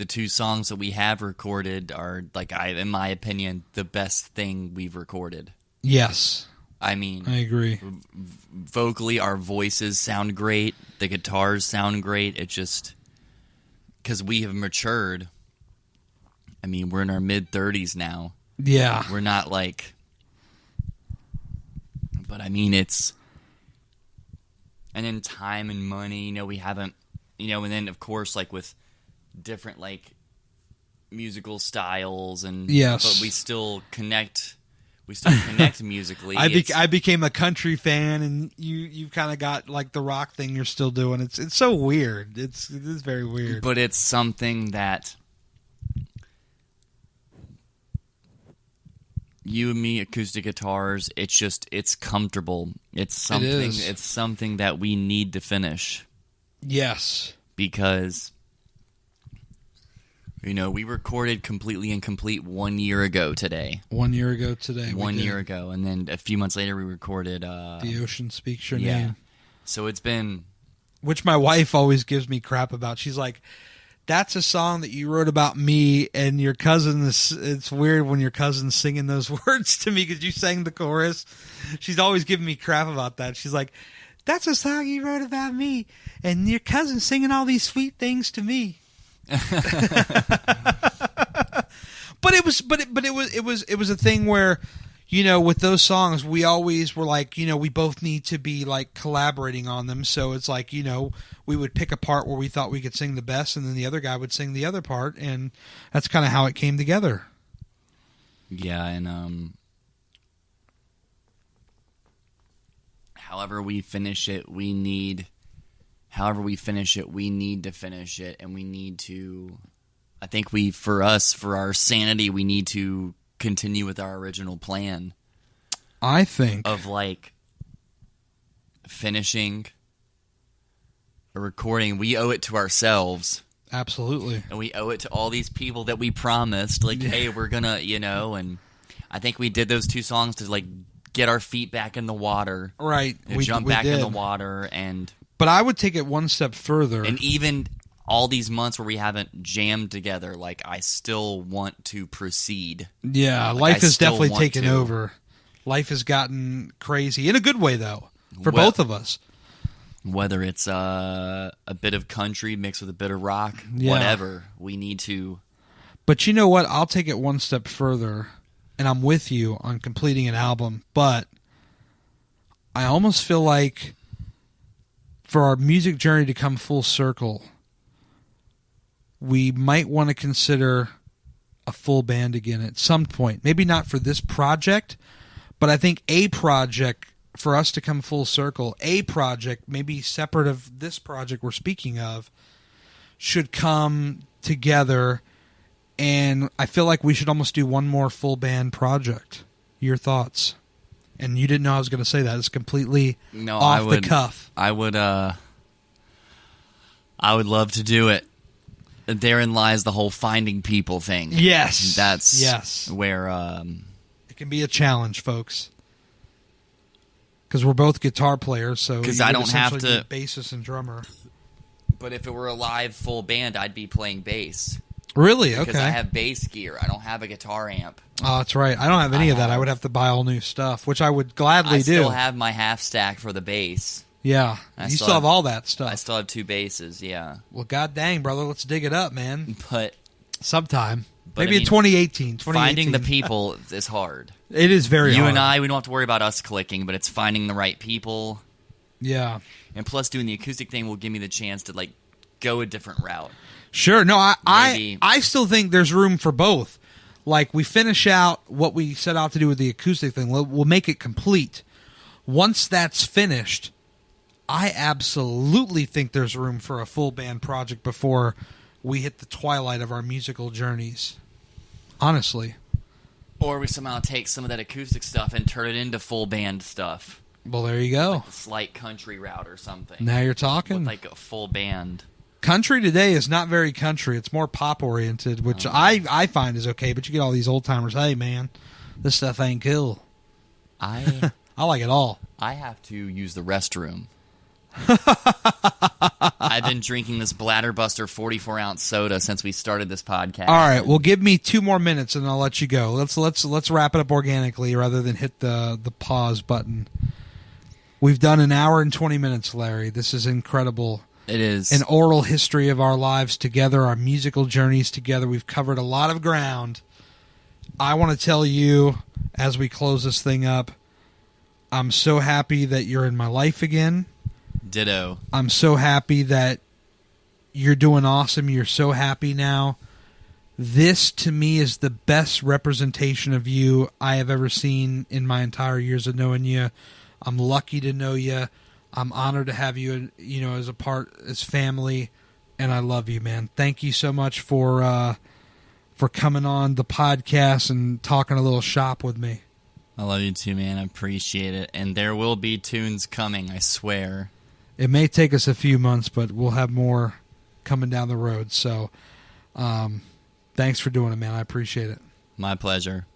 two songs that we have recorded are, like, in my opinion, the best thing we've recorded. Yes. I mean, I agree. Vocally, our voices sound great. The guitars sound great. It just, because we have matured. I mean, we're in our mid-30s now. Yeah. We're not like, but I mean, it's, and then time and money, we haven't, and then of course, like with different like musical styles and, yes, but we still connect musically. I became a country fan, and you've kind of got like the rock thing you're still doing. It's so weird. It is very weird. But it's something that you and me, acoustic guitars, it's comfortable. It's something that we need to finish. Yes. Because we recorded Completely Incomplete 1 year ago today. 1 year ago today. 1 year ago. And then a few months later we recorded The Ocean Speaks Your Name. So it's been, which my wife always gives me crap about. She's like, that's a song that you wrote about me and your cousin. It's weird when your cousin's singing those words to me because you sang the chorus. She's always giving me crap about that. She's like, that's a song you wrote about me and your cousin's singing all these sweet things to me. But it was a thing where, with those songs, we always were like, we both need to be like collaborating on them. So it's like, we would pick a part where we thought we could sing the best, and then the other guy would sing the other part, and that's kind of how it came together. Yeah, and however we finish it, we need to finish it, and we need to, I think for our sanity, we need to continue with our original plan. I think of like finishing a recording. We owe it to ourselves. Absolutely. And we owe it to all these people that we promised, like, hey, we're gonna, and I think we did those two songs to like get our feet back in the water. Right. We jump back in the water. But I would take it one step further. And even all these months where we haven't jammed together, like, I still want to proceed. Yeah, like, life has definitely taken over. Life has gotten crazy. In a good way, though, for both of us. Whether it's a bit of country mixed with a bit of rock, whatever, we need to. But you know what? I'll take it one step further, and I'm with you on completing an album, but I almost feel like for our music journey to come full circle, we might want to consider a full band again at some point. Maybe not for this project, but I think a project, for us to come full circle, a project, maybe separate of this project we're speaking of, should come together, and I feel like we should almost do one more full band project. Your thoughts? And you didn't know I was going to say that. It's completely off the cuff. I would love to do it. Therein lies the whole finding people thing. Yes. That's where it can be a challenge, folks. Because we're both guitar players, so because I don't have to bassist and drummer. But if it were a live full band, I'd be playing bass. Really? Okay. Because I have bass gear. I don't have a guitar amp. Oh, that's right. I don't have any of that. I would have to buy all new stuff, which I would gladly do. I still have my half stack for the bass. Yeah. You still have all that stuff. I still have two basses, yeah. Well, god dang, brother, let's dig it up, man. But sometime. Maybe in 2018. Finding the people is hard. It is very hard. You and I, we don't have to worry about us clicking, but it's finding the right people. Yeah. And plus, doing the acoustic thing will give me the chance to like go a different route. Sure. No, I still think there's room for both. Like, we finish out what we set out to do with the acoustic thing. We'll make it complete. Once that's finished, I absolutely think there's room for a full band project before we hit the twilight of our musical journeys. Honestly. Or we somehow take some of that acoustic stuff and turn it into full band stuff. Well, there you go. Like a slight country route or something. Now you're talking. With like a full band. Country today is not very country. It's more pop-oriented, which I find is okay, but you get all these old-timers, hey, man, this stuff ain't cool. I like it all. I have to use the restroom. I've been drinking this Bladderbuster 44-ounce soda since we started this podcast. All right, well, give me 2 more minutes and I'll let you go. Let's wrap it up organically rather than hit the pause button. We've done an hour and 20 minutes, Larry. This is incredible. It is. An oral history of our lives together, our musical journeys together. We've covered a lot of ground. I want to tell you, as we close this thing up, I'm so happy that you're in my life again. Ditto. I'm so happy that you're doing awesome. You're so happy now. This, to me, is the best representation of you I have ever seen in my entire years of knowing you. I'm lucky to know you. I'm honored to have you, as a part, as family, and I love you, man. Thank you so much for coming on the podcast and talking a little shop with me. I love you too, man. I appreciate it. And there will be tunes coming, I swear. It may take us a few months, but we'll have more coming down the road. So, thanks for doing it, man. I appreciate it. My pleasure.